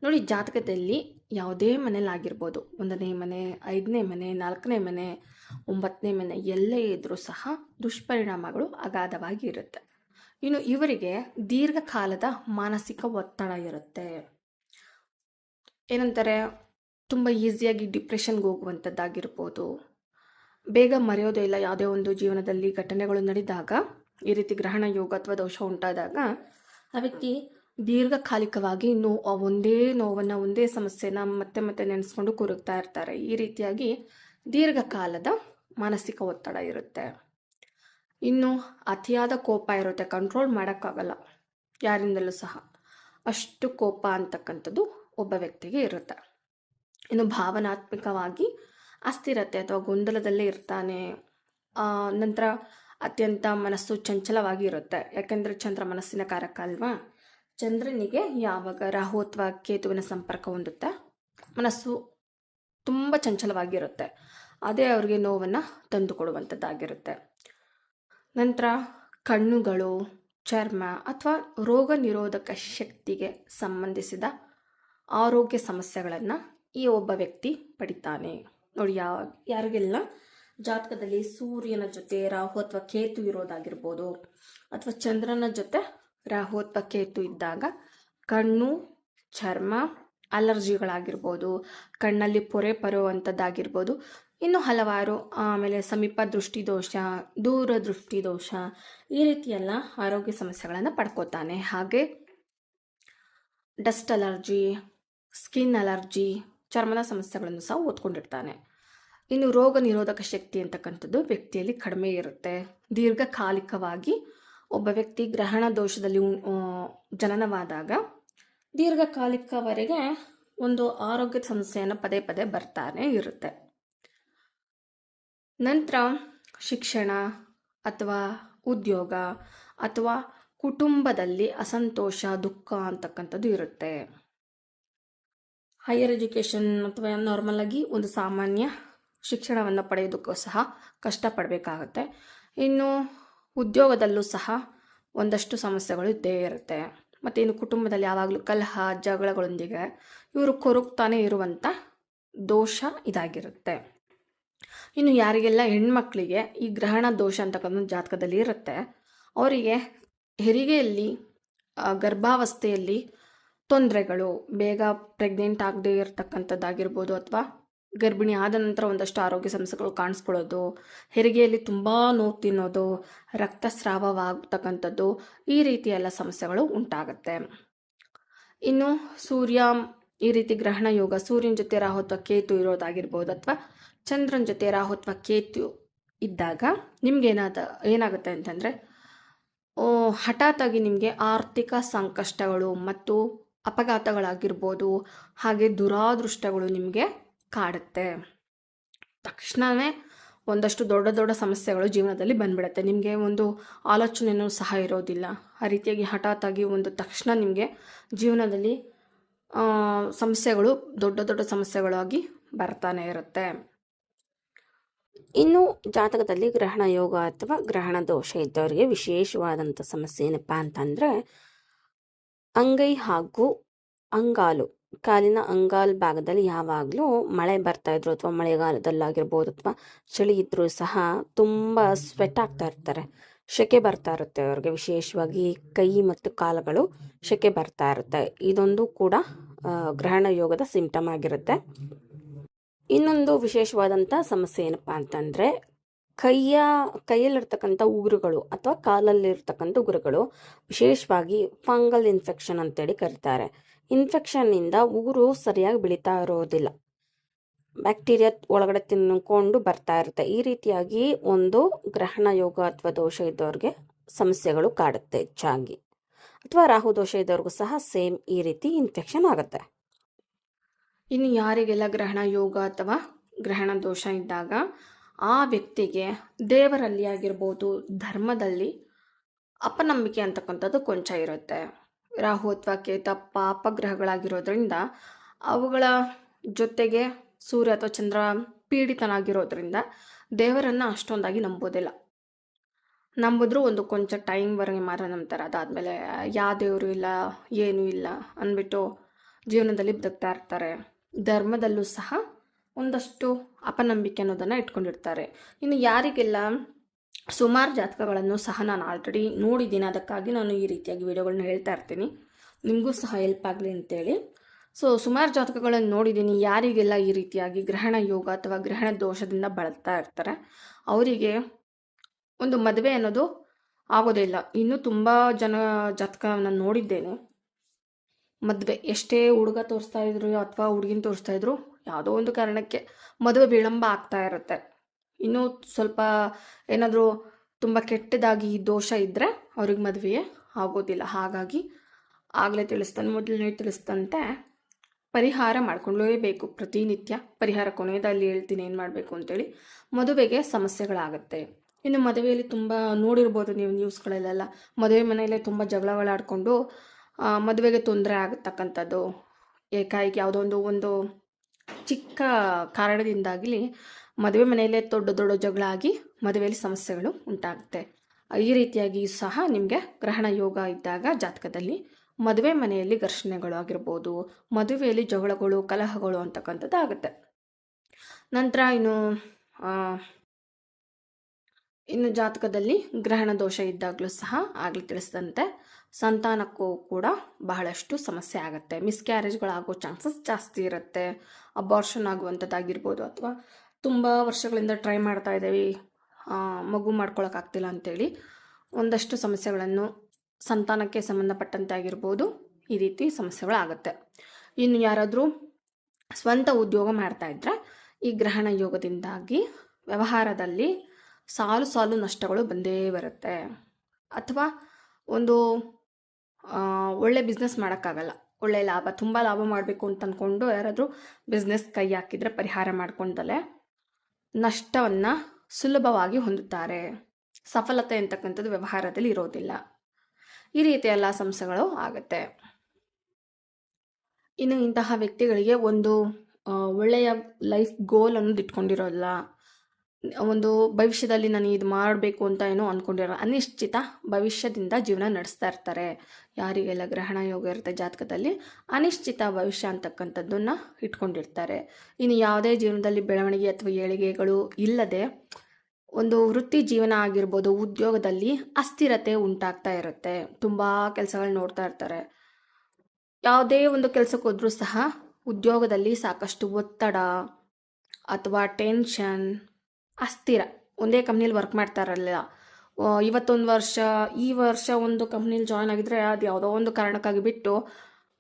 ನೋಡಿ, ಜಾತಕದಲ್ಲಿ ಯಾವುದೇ ಮನೇಲಾಗಿರ್ಬೋದು, 1ನೇ ಮನೆ, 5ನೇ ಮನೆ, 4ನೇ ಮನೆ, 9ನೇ ಮನೆ ಎಲ್ಲೇ ಇದ್ದರೂ ಸಹ ದುಷ್ಪರಿಣಾಮಗಳು ಅಗಾಧವಾಗಿ ಇರುತ್ತೆ. ಇನ್ನು ಇವರಿಗೆ ದೀರ್ಘಕಾಲದ ಮಾನಸಿಕ ಒತ್ತಡ ಇರುತ್ತೆ. ಏನಂತಾರೆ, ತುಂಬ ಈಸಿಯಾಗಿ ಡಿಪ್ರೆಷನ್ಗೆ ಹೋಗುವಂಥದ್ದಾಗಿರ್ಬೋದು, ಬೇಗ ಮರೆಯೋದೇ ಇಲ್ಲ. ಯಾವುದೇ ಒಂದು ಜೀವನದಲ್ಲಿ ಘಟನೆಗಳು ನಡೆದಾಗ ಈ ರೀತಿ ಗ್ರಹಣ ಯೋಗ ಅಥವಾ ದೋಷ ಉಂಟಾದಾಗ ಆ ವ್ಯಕ್ತಿ ದೀರ್ಘಕಾಲಿಕವಾಗಿ ಒಂದೇ ನೋವನ್ನು, ಒಂದೇ ಸಮಸ್ಯೆನ ಮತ್ತೆ ಮತ್ತೆ ನೆನೆಸ್ಕೊಂಡು ಕೊರಗ್ತಾ ಇರ್ತಾರೆ. ಈ ರೀತಿಯಾಗಿ ದೀರ್ಘಕಾಲದ ಮಾನಸಿಕ ಒತ್ತಡ ಇರುತ್ತೆ. ಇನ್ನು ಅತಿಯಾದ ಕೋಪ ಇರುತ್ತೆ, ಕಂಟ್ರೋಲ್ ಮಾಡೋಕ್ಕಾಗಲ್ಲ ಯಾರಿಂದಲೂ ಸಹ. ಅಷ್ಟು ಕೋಪ ಅಂತಕ್ಕಂಥದ್ದು ಒಬ್ಬ ವ್ಯಕ್ತಿಗೆ ಇರುತ್ತೆ. ಇನ್ನು ಭಾವನಾತ್ಮಕವಾಗಿ ಅಸ್ಥಿರತೆ ಅಥವಾ ಗೊಂದಲದಲ್ಲೇ ಇರ್ತಾನೆ. ನಂತರ ಅತ್ಯಂತ ಮನಸ್ಸು ಚಂಚಲವಾಗಿ ಇರುತ್ತೆ. ಯಾಕೆಂದರೆ ಚಂದ್ರ ಮನಸ್ಸಿನ ಕಾರಕ ಅಲ್ವಾ. ಚಂದ್ರನಿಗೆ ಯಾವಾಗ ರಾಹು ಅಥವಾ ಕೇತುವಿನ ಸಂಪರ್ಕ ಹೊಂದುತ್ತೆ ಮನಸ್ಸು ತುಂಬ ಚಂಚಲವಾಗಿರುತ್ತೆ. ಅದೇ ಅವ್ರಿಗೆ ನೋವನ್ನು ತಂದುಕೊಡುವಂಥದ್ದಾಗಿರುತ್ತೆ. ನಂತರ ಕಣ್ಣುಗಳು, ಚರ್ಮ ಅಥವಾ ರೋಗ ನಿರೋಧಕ ಶಕ್ತಿಗೆ ಸಂಬಂಧಿಸಿದ ಆರೋಗ್ಯ ಸಮಸ್ಯೆಗಳನ್ನು ಈ ಒಬ್ಬ ವ್ಯಕ್ತಿ ಪಡಿತಾನೆ. ನೋಡಿ, ಯಾರಿಗೆಲ್ಲ ಜಾತಕದಲ್ಲಿ ಸೂರ್ಯನ ಜೊತೆ ರಾಹು ಅಥವಾ ಕೇತು ಇರೋದಾಗಿರ್ಬೋದು ಅಥವಾ ಚಂದ್ರನ ಜೊತೆ ರಾಹು ಅಥವಾ ಕೇತು ಇದ್ದಾಗ ಕಣ್ಣು, ಚರ್ಮ, ಅಲರ್ಜಿಗಳಾಗಿರ್ಬೋದು, ಕಣ್ಣಲ್ಲಿ ಪೊರೆ ಬರುವಂಥದ್ದಾಗಿರ್ಬೋದು, ಇನ್ನು ಹಲವಾರು, ಆಮೇಲೆ ಸಮೀಪ ದೃಷ್ಟಿ ದೋಷ, ದೂರ ದೃಷ್ಟಿ ದೋಷ, ಈ ರೀತಿಯೆಲ್ಲ ಆರೋಗ್ಯ ಸಮಸ್ಯೆಗಳನ್ನು ಪಡ್ಕೋತಾನೆ. ಹಾಗೆ ಡಸ್ಟ್ ಅಲರ್ಜಿ, ಸ್ಕಿನ್ ಅಲರ್ಜಿ, ಚರ್ಮದ ಸಮಸ್ಯೆಗಳನ್ನು ಸಹ ಓದ್ಕೊಂಡಿರ್ತಾನೆ. ಇನ್ನು ರೋಗ ನಿರೋಧಕ ಶಕ್ತಿ ಅಂತಕ್ಕಂಥದ್ದು ವ್ಯಕ್ತಿಯಲ್ಲಿ ಕಡಿಮೆ ಇರುತ್ತೆ. ದೀರ್ಘಕಾಲಿಕವಾಗಿ ಒಬ್ಬ ವ್ಯಕ್ತಿ ಗ್ರಹಣ ದೋಷದಲ್ಲಿ ಜನನವಾದಾಗ ದೀರ್ಘಕಾಲಿಕವರೆಗೆ ಒಂದು ಆರೋಗ್ಯದ ಸಮಸ್ಯೆಯನ್ನು ಪದೇ ಪದೇ ಬರ್ತಾನೆ ಇರುತ್ತೆ. ನಂತರ ಶಿಕ್ಷಣ ಅಥವಾ ಉದ್ಯೋಗ ಅಥವಾ ಕುಟುಂಬದಲ್ಲಿ ಅಸಂತೋಷ, ದುಃಖ ಅಂತಕ್ಕಂಥದ್ದು ಇರುತ್ತೆ. ಹೈಯರ್ ಎಜುಕೇಷನ್ ಅಥವಾ ನಾರ್ಮಲ್ ಆಗಿ ಒಂದು ಸಾಮಾನ್ಯ ಶಿಕ್ಷಣವನ್ನು ಪಡೆಯೋದಕ್ಕೂ ಸಹ ಕಷ್ಟಪಡಬೇಕಾಗತ್ತೆ. ಇನ್ನು ಉದ್ಯೋಗದಲ್ಲೂ ಸಹ ಒಂದಷ್ಟು ಸಮಸ್ಯೆಗಳು ಇದ್ದೇ ಇರುತ್ತೆ. ಮತ್ತು ಇನ್ನು ಕುಟುಂಬದಲ್ಲಿ ಯಾವಾಗಲೂ ಕಲಹ, ಜಗಳಗಳೊಂದಿಗೆ ಇವರು ಕೊರಗ್ತಾನೆ ಇರುವಂಥ ದೋಷ ಇದಾಗಿರುತ್ತೆ. ಇನ್ನು ಯಾರಿಗೆಲ್ಲ ಹೆಣ್ಮಕ್ಳಿಗೆ ಈ ಗ್ರಹಣ ದೋಷ ಅಂತಕ್ಕಂಥ ಜಾತಕದಲ್ಲಿ ಇರುತ್ತೆ, ಅವರಿಗೆ ಹೆರಿಗೆಯಲ್ಲಿ, ಗರ್ಭಾವಸ್ಥೆಯಲ್ಲಿ ತೊಂದರೆಗಳು, ಬೇಗ ಪ್ರೆಗ್ನೆಂಟ್ ಆಗದೆ ಇರತಕ್ಕಂಥದ್ದಾಗಿರ್ಬೋದು ಅಥವಾ ಗರ್ಭಿಣಿ ಆದ ನಂತರ ಒಂದಷ್ಟು ಆರೋಗ್ಯ ಸಮಸ್ಯೆಗಳು ಕಾಣಿಸ್ಕೊಳ್ಳೋದು, ಹೆರಿಗೆಯಲ್ಲಿ ತುಂಬ ನೋವು ತಿನ್ನೋದು, ರಕ್ತಸ್ರಾವವಾಗ್ತಕ್ಕಂಥದ್ದು, ಈ ರೀತಿ ಎಲ್ಲ ಸಮಸ್ಯೆಗಳು ಉಂಟಾಗುತ್ತೆ. ಇನ್ನು ಸೂರ್ಯ ಈ ರೀತಿ ಗ್ರಹಣ ಯೋಗ, ಸೂರ್ಯನ ಜೊತೆ ರಾಹು ಅಥವಾ ಕೇತು ಇರೋದಾಗಿರ್ಬೋದು ಅಥವಾ ಚಂದ್ರನ ಜೊತೆ ರಾಹು ಅಥವಾ ಕೇತು ಇದ್ದಾಗ ನಿಮ್ಗೆ ಏನಾಗುತ್ತೆ ಅಂತಂದರೆ, ಹಠಾತ್ತಾಗಿ ನಿಮಗೆ ಆರ್ಥಿಕ ಸಂಕಷ್ಟಗಳು ಮತ್ತು ಅಪಘಾತಗಳಾಗಿರ್ಬೋದು, ಹಾಗೆ ದುರಾದೃಷ್ಟಗಳು ನಿಮಗೆ ಕಾಡುತ್ತೆ. ತಕ್ಷಣವೇ ಒಂದಷ್ಟು ದೊಡ್ಡ ದೊಡ್ಡ ಸಮಸ್ಯೆಗಳು ಜೀವನದಲ್ಲಿ ಬಂದ್ಬಿಡುತ್ತೆ. ನಿಮಗೆ ಒಂದು ಆಲೋಚನೆಯೂ ಸಹ ಇರೋದಿಲ್ಲ. ಆ ರೀತಿಯಾಗಿ ಹಠಾತ್ತಾಗಿ ಒಂದು ತಕ್ಷಣ ನಿಮಗೆ ಜೀವನದಲ್ಲಿ ಸಮಸ್ಯೆಗಳು ದೊಡ್ಡ ದೊಡ್ಡ ಸಮಸ್ಯೆಗಳಾಗಿ ಬರ್ತಾನೆ ಇರುತ್ತೆ. ಇನ್ನು ಜಾತಕದಲ್ಲಿ ಗ್ರಹಣ ಯೋಗ ಅಥವಾ ಗ್ರಹಣ ದೋಷ ಇದ್ದವರಿಗೆ ವಿಶೇಷವಾದಂಥ ಸಮಸ್ಯೆ ಏನಪ್ಪ ಅಂತಂದರೆ, ಅಂಗೈ ಹಾಗೂ ಅಂಗಾಲು, ಕಾಲಿನ ಅಂಗಾಲ್ ಭಾಗದಲ್ಲಿ ಯಾವಾಗಲೂ ಮಳೆ ಬರ್ತಾ ಇದ್ರು ಅಥವಾ ಮಳೆಗಾಲದಲ್ಲಾಗಿರ್ಬೋದು ಅಥವಾ ಚಳಿ ಇದ್ರೂ ಸಹ ತುಂಬ ಸ್ವೆಟ್ ಆಗ್ತಾ ಇರ್ತಾರೆ, ಸೆಕೆ ಬರ್ತಾ ಇರುತ್ತೆ ಅವ್ರಿಗೆ. ವಿಶೇಷವಾಗಿ ಕೈ ಮತ್ತು ಕಾಲುಗಳು ಸೆಕೆ ಬರ್ತಾ ಇರುತ್ತೆ. ಇದೊಂದು ಕೂಡ ಗ್ರಹಣ ಯೋಗದ ಸಿಂಪ್ಟಮ್ ಆಗಿರುತ್ತೆ. ಇನ್ನೊಂದು ವಿಶೇಷವಾದಂಥ ಸಮಸ್ಯೆ ಏನಪ್ಪ ಅಂತಂದರೆ, ಕೈಯಲ್ಲಿರ್ತಕ್ಕಂಥ ಉಗುರುಗಳು ಅಥವಾ ಕಾಲಲ್ಲಿರ್ತಕ್ಕಂಥ ಉಗುರುಗಳು ವಿಶೇಷವಾಗಿ ಫಂಗಲ್ ಇನ್ಫೆಕ್ಷನ್ ಅಂತೇಳಿ ಕರೀತಾರೆ. ಇನ್ಫೆಕ್ಷನ್ನಿಂದ ಉಗುರು ಸರಿಯಾಗಿ ಬೆಳೀತಾ ಇರೋದಿಲ್ಲ, ಬ್ಯಾಕ್ಟೀರಿಯಾ ಒಳಗಡೆ ತಿನ್ಕೊಂಡು ಬರ್ತಾ ಇರುತ್ತೆ. ಈ ರೀತಿಯಾಗಿ ಒಂದು ಗ್ರಹಣ ಯೋಗ ಅಥವಾ ದೋಷ ಇದ್ದವ್ರಿಗೆ ಸಮಸ್ಯೆಗಳು ಕಾಡುತ್ತೆ ಹೆಚ್ಚಾಗಿ. ಅಥವಾ ರಾಹು ದೋಷ ಇದ್ದವ್ರಿಗೂ ಸಹ ಸೇಮ್ ಈ ರೀತಿ ಇನ್ಫೆಕ್ಷನ್ ಆಗುತ್ತೆ. ಇನ್ನು ಯಾರಿಗೆಲ್ಲ ಗ್ರಹಣ ಯೋಗ ಅಥವಾ ಗ್ರಹಣ ದೋಷ ಇದ್ದಾಗ ಆ ವ್ಯಕ್ತಿಗೆ ದೇವರಲ್ಲಿ ಆಗಿರ್ಬೋದು, ಧರ್ಮದಲ್ಲಿ ಅಪನಂಬಿಕೆ ಅಂತಕ್ಕಂಥದ್ದು ಕೊಂಚ ಇರುತ್ತೆ. ರಾಹು ಅಥವಾ ಕೇತ ಪಾಪಗ್ರಹಗಳಾಗಿರೋದ್ರಿಂದ ಅವುಗಳ ಜೊತೆಗೆ ಸೂರ್ಯ ಅಥವಾ ಚಂದ್ರ ಪೀಡಿತನಾಗಿರೋದ್ರಿಂದ ದೇವರನ್ನು ಅಷ್ಟೊಂದಾಗಿ ನಂಬೋದಿಲ್ಲ. ನಂಬಿದ್ರೂ ಒಂದು ಕೊಂಚ ಟೈಮ್ವರೆಗೆ ಮಾತ್ರ ನಂಬ್ತಾರೆ. ಅದಾದಮೇಲೆ ಯಾವ ದೇವರು ಇಲ್ಲ, ಏನೂ ಇಲ್ಲ ಅಂದ್ಬಿಟ್ಟು ಜೀವನದಲ್ಲಿ ಬದುಕ್ತಾ ಇರ್ತಾರೆ. ಧರ್ಮದಲ್ಲೂ ಸಹ ಒಂದಷ್ಟು ಅಪನಂಬಿಕೆ ಅನ್ನೋದನ್ನು ಇಟ್ಕೊಂಡಿರ್ತಾರೆ. ಇನ್ನು ಯಾರಿಗೆಲ್ಲ ಸುಮಾರು ಜಾತಕಗಳನ್ನು ಸಹ ನಾನು ಆಲ್ರೆಡಿ ನೋಡಿದ್ದೀನಿ, ಅದಕ್ಕಾಗಿ ನಾನು ಈ ರೀತಿಯಾಗಿ ವಿಡಿಯೋಗಳನ್ನ ಹೇಳ್ತಾ ಇರ್ತೀನಿ, ನಿಮಗೂ ಸಹ ಹೆಲ್ಪ್ ಆಗಲಿ ಅಂತೇಳಿ. ಸುಮಾರು ಜಾತಕಗಳನ್ನು ನೋಡಿದ್ದೀನಿ. ಯಾರಿಗೆಲ್ಲ ಈ ರೀತಿಯಾಗಿ ಗ್ರಹಣ ಯೋಗ ಅಥವಾ ಗ್ರಹಣ ದೋಷದಿಂದ ಬಳಲ್ತಾ ಇರ್ತಾರೆ ಅವರಿಗೆ ಒಂದು ಮದುವೆ ಅನ್ನೋದು ಆಗೋದಿಲ್ಲ. ಇನ್ನೂ ತುಂಬ ಜನ ಜಾತಕವನ್ನು ನೋಡಿದ್ದೇನೆ, ಮದುವೆ ಎಷ್ಟೇ ಹುಡುಗ ತೋರಿಸ್ತಾ ಇದ್ರು ಅಥವಾ ಹುಡುಗಿನ ತೋರಿಸ್ತಾ ಇದ್ರು, ಯಾವುದೋ ಒಂದು ಕಾರಣಕ್ಕೆ ಮದುವೆ ವಿಳಂಬ ಆಗ್ತಾ ಇರುತ್ತೆ. ಇನ್ನೂ ಸ್ವಲ್ಪ ಏನಾದರೂ ತುಂಬ ಕೆಟ್ಟದಾಗಿ ದೋಷ ಇದ್ದರೆ ಅವ್ರಿಗೆ ಮದುವೆಯೇ ಆಗೋದಿಲ್ಲ. ಹಾಗಾಗಿ ಆಗಲೇ ಮೊದಲನೇ ತಿಳಿಸ್ತಂತೆ ಪರಿಹಾರ ಮಾಡ್ಕೊಳ್ಳೇಬೇಕು. ಪ್ರತಿನಿತ್ಯ ಪರಿಹಾರ ಕೊನೆಯದಲ್ಲಿ ಹೇಳ್ತೀನಿ ಏನು ಮಾಡಬೇಕು ಅಂತೇಳಿ. ಮದುವೆಗೆ ಸಮಸ್ಯೆಗಳಾಗುತ್ತೆ. ಇನ್ನು ಮದುವೆಯಲ್ಲಿ ತುಂಬ ನೋಡಿರ್ಬೋದು ನೀವು ನ್ಯೂಸ್ಗಳಲ್ಲೆಲ್ಲ, ಮದುವೆ ಮನೆಯಲ್ಲೇ ತುಂಬ ಜಗಳಗಳಾಡಿಕೊಂಡು ಮದುವೆಗೆ ತೊಂದರೆ ಆಗತಕ್ಕಂಥದ್ದು. ಏಕಾಏಕಿ ಯಾವುದೋ ಒಂದು ಚಿಕ್ಕ ಕಾರಣದಿಂದಾಗಲಿ ಮದುವೆ ಮನೆಯಲ್ಲೇ ದೊಡ್ಡ ದೊಡ್ಡ ಜಗಳ ಆಗಿ ಮದುವೆಯಲ್ಲಿ ಸಮಸ್ಯೆಗಳು ಉಂಟಾಗುತ್ತೆ. ಈ ರೀತಿಯಾಗಿ ಸಹ ನಿಮಗೆ ಗ್ರಹಣ ಯೋಗ ಇದ್ದಾಗ ಜಾತಕದಲ್ಲಿ ಮದುವೆ ಮನೆಯಲ್ಲಿ ಘರ್ಷಣೆಗಳು ಆಗಿರ್ಬೋದು, ಮದುವೆಯಲ್ಲಿ ಜಗಳಗಳು, ಕಲಹಗಳು ಅಂತಕ್ಕಂಥದ್ದು ಆಗುತ್ತೆ. ನಂತರ ಇನ್ನು ಜಾತಕದಲ್ಲಿ ಗ್ರಹಣ ದೋಷ ಇದ್ದಾಗಲೂ ಸಹ ಆಗಲೇ ತಿಳಿಸಿದಂತೆ ಸಂತಾನಕ್ಕೂ ಕೂಡ ಬಹಳಷ್ಟು ಸಮಸ್ಯೆ ಆಗುತ್ತೆ. ಮಿಸ್ಕ್ಯಾರೇಜ್ಗಳಾಗೋ ಚಾನ್ಸಸ್ ಜಾಸ್ತಿ ಇರುತ್ತೆ. ಅಬಾರ್ಷನ್ ಆಗುವಂಥದ್ದಾಗಿರ್ಬೋದು, ಅಥವಾ ತುಂಬ ವರ್ಷಗಳಿಂದ ಟ್ರೈ ಮಾಡ್ತಾ ಇದ್ದೀವಿ, ಮಗು ಮಾಡ್ಕೊಳಕ್ಕಾಗ್ತಿಲ್ಲ ಅಂತೇಳಿ ಒಂದಷ್ಟು ಸಮಸ್ಯೆಗಳನ್ನು ಸಂತಾನಕ್ಕೆ ಸಂಬಂಧಪಟ್ಟಂತೆ ಆಗಿರ್ಬೋದು, ಈ ರೀತಿ ಸಮಸ್ಯೆಗಳಾಗುತ್ತೆ. ಇನ್ನು ಯಾರಾದರೂ ಸ್ವಂತ ಉದ್ಯೋಗ ಮಾಡ್ತಾ ಇದ್ದರೆ ಈ ಗ್ರಹಣ ಯೋಗದಿಂದಾಗಿ ವ್ಯವಹಾರದಲ್ಲಿ ಸಾಲು ನಷ್ಟಗಳು ಬಂದೇ ಬರುತ್ತೆ. ಅಥವಾ ಒಂದು ಒಳ್ಳೆ ಬಿಸ್ನೆಸ್ ಮಾಡೋಕ್ಕಾಗಲ್ಲ, ಒಳ್ಳೆ ಲಾಭ, ತುಂಬ ಲಾಭ ಮಾಡಬೇಕು ಅಂತ ಅಂದ್ಕೊಂಡು ಯಾರಾದರೂ ಬಿಸ್ನೆಸ್ ಕೈ ಹಾಕಿದರೆ ಪರಿಹಾರ ಮಾಡ್ಕೊಂಡಲೇ ನಷ್ಟವನ್ನು ಸುಲಭವಾಗಿ ಹೊಂದುತ್ತಾರೆ. ಸಫಲತೆ ಅಂತಕ್ಕಂಥದ್ದು ವ್ಯವಹಾರದಲ್ಲಿ ಇರೋದಿಲ್ಲ. ಈ ರೀತಿಯ ಎಲ್ಲ ಸಮಸ್ಯೆಗಳು ಆಗುತ್ತೆ. ಇನ್ನು ಇಂತಹ ವ್ಯಕ್ತಿಗಳಿಗೆ ಒಂದು ಒಳ್ಳೆಯ ಲೈಫ್ ಗೋಲ್ ಅನ್ನೋದು ಇಟ್ಕೊಂಡಿರೋಲ್ಲ. ಒಂದು ಭವಿಷ್ಯದಲ್ಲಿ ನಾನು ಇದು ಮಾಡಬೇಕು ಅಂತ ಏನೋ ಅಂದ್ಕೊಂಡಿರೋ ಅನಿಶ್ಚಿತ ಭವಿಷ್ಯದಿಂದ ಜೀವನ ನಡೆಸ್ತಾ ಇರ್ತಾರೆ. ಯಾರಿಗೆಲ್ಲ ಗ್ರಹಣ ಯೋಗ ಇರುತ್ತೆ ಜಾತಕದಲ್ಲಿ ಅನಿಶ್ಚಿತ ಭವಿಷ್ಯ ಅಂತಕ್ಕಂಥದ್ದನ್ನು ಇಟ್ಕೊಂಡಿರ್ತಾರೆ. ಇನ್ನು ಯಾವುದೇ ಜೀವನದಲ್ಲಿ ಬೆಳವಣಿಗೆ ಅಥವಾ ಏಳಿಗೆಗಳು ಇಲ್ಲದೆ ಒಂದು ವೃತ್ತಿ ಜೀವನ ಆಗಿರ್ಬೋದು, ಉದ್ಯೋಗದಲ್ಲಿ ಅಸ್ಥಿರತೆ ಉಂಟಾಗ್ತಾ ಇರುತ್ತೆ. ತುಂಬ ಕೆಲಸಗಳು ನೋಡ್ತಾ ಇರ್ತಾರೆ. ಯಾವುದೇ ಒಂದು ಕೆಲಸಕ್ಕೆ ಹೋದ್ರೂ ಸಹ ಉದ್ಯೋಗದಲ್ಲಿ ಸಾಕಷ್ಟು ಒತ್ತಡ ಅಥವಾ ಟೆನ್ಷನ್, ಅಸ್ಥಿರ. ಒಂದೇ ಕಂಪ್ನಿಲಿ ವರ್ಕ್ ಮಾಡ್ತಾರಲ್ಲ, ಈ ವರ್ಷ ಒಂದು ಕಂಪ್ನಿಲಿ ಜಾಯ್ನ್ ಆಗಿದ್ರೆ ಅದು ಯಾವುದೋ ಒಂದು ಕಾರಣಕ್ಕಾಗಿ ಬಿಟ್ಟು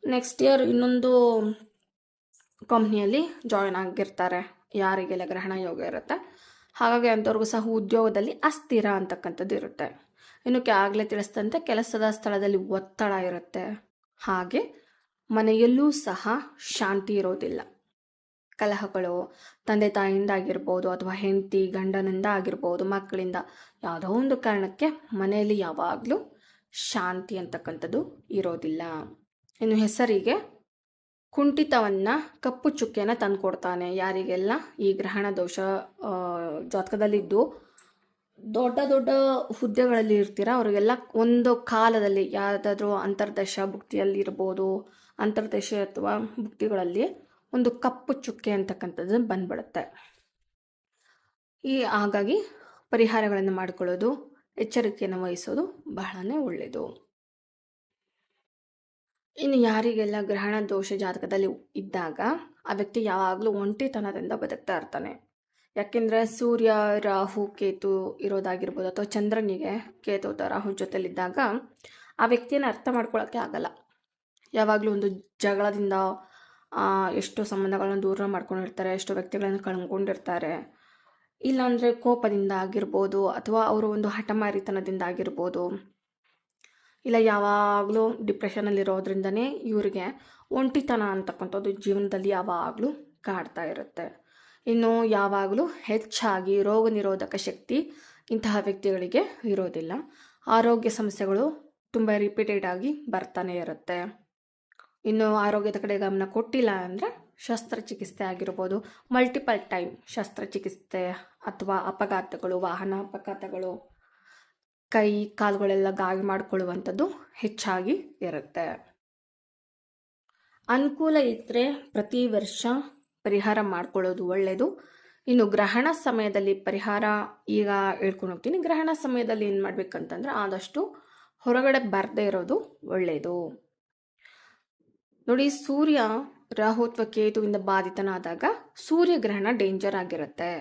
ನೆಕ್ಸ್ಟ್ ಇಯರ್ ಇನ್ನೊಂದು ಕಂಪ್ನಿಯಲ್ಲಿ ಜಾಯ್ನ್ ಆಗಿರ್ತಾರೆ ಯಾರಿಗೆಲ್ಲ ಗ್ರಹಣ ಯೋಗ ಇರುತ್ತೆ. ಹಾಗಾಗಿ ಅಂಥವ್ರಿಗೂ ಸಹ ಉದ್ಯೋಗದಲ್ಲಿ ಅಸ್ಥಿರ ಅಂತಕ್ಕಂಥದ್ದು ಇರುತ್ತೆ. ಇನ್ನು ಆಗಲೇ ತಿಳಿಸಿದಂತೆ ಕೆಲಸದ ಸ್ಥಳದಲ್ಲಿ ಒತ್ತಡ ಇರುತ್ತೆ. ಹಾಗೆ ಮನೆಯಲ್ಲೂ ಸಹ ಶಾಂತಿ ಇರೋದಿಲ್ಲ. ಕಲಹಗಳು ತಂದೆ ತಾಯಿಯಿಂದ ಆಗಿರ್ಬೋದು, ಅಥವಾ ಹೆಂಡತಿ ಗಂಡನಿಂದ ಆಗಿರ್ಬೋದು, ಮಕ್ಕಳಿಂದ, ಯಾವುದೋ ಒಂದು ಕಾರಣಕ್ಕೆ ಮನೆಯಲ್ಲಿ ಯಾವಾಗಲೂ ಶಾಂತಿ ಅಂತಕ್ಕಂಥದ್ದು ಇರೋದಿಲ್ಲ. ಇನ್ನು ಹೆಸರಿಗೆ ಕುಂಠಿತವನ್ನು, ಕಪ್ಪು ಚುಕ್ಕೆಯನ್ನು ತಂದುಕೊಡ್ತಾನೆ. ಯಾರಿಗೆಲ್ಲ ಈ ಗ್ರಹಣ ದೋಷ ಜಾತಕದಲ್ಲಿದ್ದು ದೊಡ್ಡ ದೊಡ್ಡ ಹುದ್ದೆಗಳಲ್ಲಿ ಇರ್ತೀರ ಅವರಿಗೆಲ್ಲ ಒಂದು ಕಾಲದಲ್ಲಿ ಯಾವುದಾದ್ರೂ ಅಂತರ್ದಶ ಭುಕ್ತಿಯಲ್ಲಿ ಇರ್ಬೋದು, ಅಂತರ್ದಶ ಅಥವಾ ಭುಕ್ತಿಗಳಲ್ಲಿ ಒಂದು ಕಪ್ಪು ಚುಕ್ಕೆ ಅಂತಕ್ಕಂಥದ್ದು ಬಂದ್ಬಿಡುತ್ತೆ. ಹಾಗಾಗಿ ಪರಿಹಾರಗಳನ್ನು ಮಾಡಿಕೊಳ್ಳೋದು, ಎಚ್ಚರಿಕೆಯನ್ನು ವಹಿಸೋದು ಬಹಳನೇ ಒಳ್ಳೆಯದು. ಇನ್ನು ಯಾರಿಗೆಲ್ಲ ಗ್ರಹಣ ದೋಷ ಜಾತಕದಲ್ಲಿ ಇದ್ದಾಗ ಆ ವ್ಯಕ್ತಿ ಯಾವಾಗಲೂ ಒಂಟಿತನದಿಂದ ಬದುಕ್ತಾ ಇರ್ತಾನೆ. ಯಾಕೆಂದರೆ ಸೂರ್ಯ ರಾಹು ಕೇತು ಇರೋದಾಗಿರ್ಬೋದು, ಅಥವಾ ಚಂದ್ರನಿಗೆ ಕೇತು ರಾಹು ಜೊತೆಲಿದ್ದಾಗ ಆ ವ್ಯಕ್ತಿಯನ್ನು ಅರ್ಥ ಮಾಡ್ಕೊಳ್ಳೋಕ್ಕೆ ಆಗಲ್ಲ. ಯಾವಾಗಲೂ ಒಂದು ಜಗಳದಿಂದ ಎಷ್ಟೋ ಸಂಬಂಧಗಳನ್ನು ದೂರ ಮಾಡ್ಕೊಂಡಿರ್ತಾರೆ, ಎಷ್ಟೋ ವ್ಯಕ್ತಿಗಳನ್ನು ಕಳ್ಕೊಂಡಿರ್ತಾರೆ. ಇಲ್ಲಾಂದರೆ ಕೋಪದಿಂದ ಆಗಿರ್ಬೋದು, ಅಥವಾ ಅವರು ಒಂದು ಹಠಮಾರಿತನದಿಂದ ಆಗಿರ್ಬೋದು, ಇಲ್ಲ ಯಾವಾಗಲೂ ಡಿಪ್ರೆಷನಲ್ಲಿರೋದ್ರಿಂದನೇ ಇವರಿಗೆ ಒಂಟಿತನ ಅಂತಕ್ಕಂಥದ್ದು ಜೀವನದಲ್ಲಿ ಯಾವಾಗಲೂ ಕಾಡ್ತಾ ಇರುತ್ತೆ. ಇನ್ನು ಯಾವಾಗಲೂ ಹೆಚ್ಚಾಗಿ ರೋಗ ನಿರೋಧಕ ಶಕ್ತಿ ಇಂತಹ ವ್ಯಕ್ತಿಗಳಿಗೆ ಇರೋದಿಲ್ಲ. ಆರೋಗ್ಯ ಸಮಸ್ಯೆಗಳು ತುಂಬ ರಿಪೀಟೆಡ್ ಆಗಿ ಬರ್ತಾನೆ ಇರುತ್ತೆ. ಇನ್ನು ಆರೋಗ್ಯದ ಕಡೆ ಗಮನ ಕೊಟ್ಟಿಲ್ಲ ಅಂದರೆ ಶಸ್ತ್ರಚಿಕಿತ್ಸೆ ಆಗಿರ್ಬೋದು, ಮಲ್ಟಿಪಲ್ ಟೈಮ್ ಶಸ್ತ್ರಚಿಕಿತ್ಸೆ, ಅಥವಾ ಅಪಘಾತಗಳು, ವಾಹನ ಅಪಘಾತಗಳು, ಕೈ ಕಾಲುಗಳೆಲ್ಲ ಗಾಯ ಮಾಡಿಕೊಳ್ಳುವಂಥದ್ದು ಹೆಚ್ಚಾಗಿ ಇರುತ್ತೆ. ಅನುಕೂಲ ಇದ್ದರೆ ಪ್ರತಿ ವರ್ಷ ಪರಿಹಾರ ಮಾಡ್ಕೊಳ್ಳೋದು ಒಳ್ಳೆಯದು. ಇನ್ನು ಗ್ರಹಣ ಸಮಯದಲ್ಲಿ ಪರಿಹಾರ ಈಗ ಹೇಳ್ಕೊಂಡು ಹೋಗ್ತೀನಿ. ಗ್ರಹಣ ಸಮಯದಲ್ಲಿ ಏನು ಮಾಡ್ಬೇಕಂತಂದ್ರೆ ಆದಷ್ಟು ಹೊರಗಡೆ ಬರದೇ ಇರೋದು ಒಳ್ಳೆಯದು. ನೋಡಿ, ಸೂರ್ಯ ರಾಹು ಅಥವಾ ಕೇತುವಿಂದ ಬಾಧಿತನಾದಾಗ ಸೂರ್ಯಗ್ರಹಣ ಡೇಂಜರ್ ಆಗಿರುತ್ತೆ,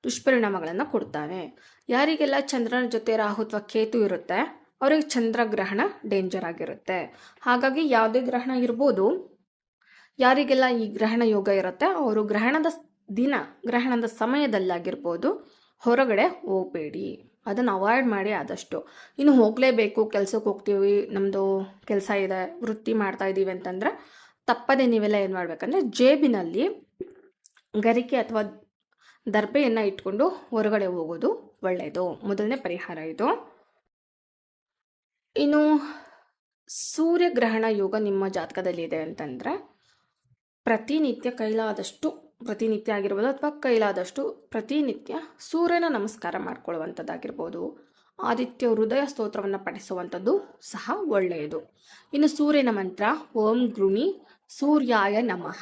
ದುಷ್ಪರಿಣಾಮಗಳನ್ನು ಕೊಡ್ತಾನೆ. ಯಾರಿಗೆಲ್ಲ ಚಂದ್ರನ ಜೊತೆ ರಾಹು ಅಥವಾ ಕೇತು ಇರುತ್ತೆ ಅವರಿಗೆ ಚಂದ್ರಗ್ರಹಣ ಡೇಂಜರ್ ಆಗಿರುತ್ತೆ. ಹಾಗಾಗಿ ಯಾವುದೇ ಗ್ರಹಣ ಇರ್ಬೋದು, ಯಾರಿಗೆಲ್ಲ ಈ ಗ್ರಹಣ ಯೋಗ ಇರುತ್ತೆ ಅವರು ಗ್ರಹಣದ ದಿನ, ಗ್ರಹಣದ ಸಮಯದಲ್ಲಾಗಿರ್ಬೋದು ಹೊರಗಡೆ ಹೋಗಬೇಡಿ, ಅದನ್ನು ಅವಾಯ್ಡ್ ಮಾಡಿ ಆದಷ್ಟು. ಇನ್ನು ಹೋಗಲೇಬೇಕು, ಕೆಲಸಕ್ಕೆ ಹೋಗ್ತೀವಿ, ನಮ್ಮದು ಕೆಲಸ ಇದೆ, ವೃತ್ತಿ ಮಾಡ್ತಾ ಇದ್ದೀವಿ ಅಂತಂದರೆ ತಪ್ಪದೆ ನೀವೆಲ್ಲ ಏನು ಮಾಡಬೇಕಂದ್ರೆ ಜೇಬಿನಲ್ಲಿ ಗರಿಕೆ ಅಥವಾ ದರ್ಬೆಯನ್ನು ಇಟ್ಕೊಂಡು ಹೊರಗಡೆ ಹೋಗೋದು ಒಳ್ಳೆಯದು. ಮೊದಲನೇ ಪರಿಹಾರ ಇದು. ಇನ್ನು ಸೂರ್ಯಗ್ರಹಣ ಯೋಗ ನಿಮ್ಮ ಜಾತಕದಲ್ಲಿ ಇದೆ ಅಂತಂದರೆ ಪ್ರತಿನಿತ್ಯ ಕೈಲಾದಷ್ಟು, ಪ್ರತಿನಿತ್ಯ ಆಗಿರ್ಬೋದು ಅಥವಾ ಕೈಲಾದಷ್ಟು ಪ್ರತಿನಿತ್ಯ ಸೂರ್ಯನ ನಮಸ್ಕಾರ ಮಾಡ್ಕೊಳ್ಳುವಂಥದ್ದಾಗಿರ್ಬೋದು, ಆದಿತ್ಯ ಹೃದಯ ಸ್ತೋತ್ರವನ್ನು ಪಠಿಸುವಂಥದ್ದು ಸಹ ಒಳ್ಳೆಯದು. ಇನ್ನು ಸೂರ್ಯನ ಮಂತ್ರ ಓಂ ಗೃಣಿ ಸೂರ್ಯಾಯ ನಮಃ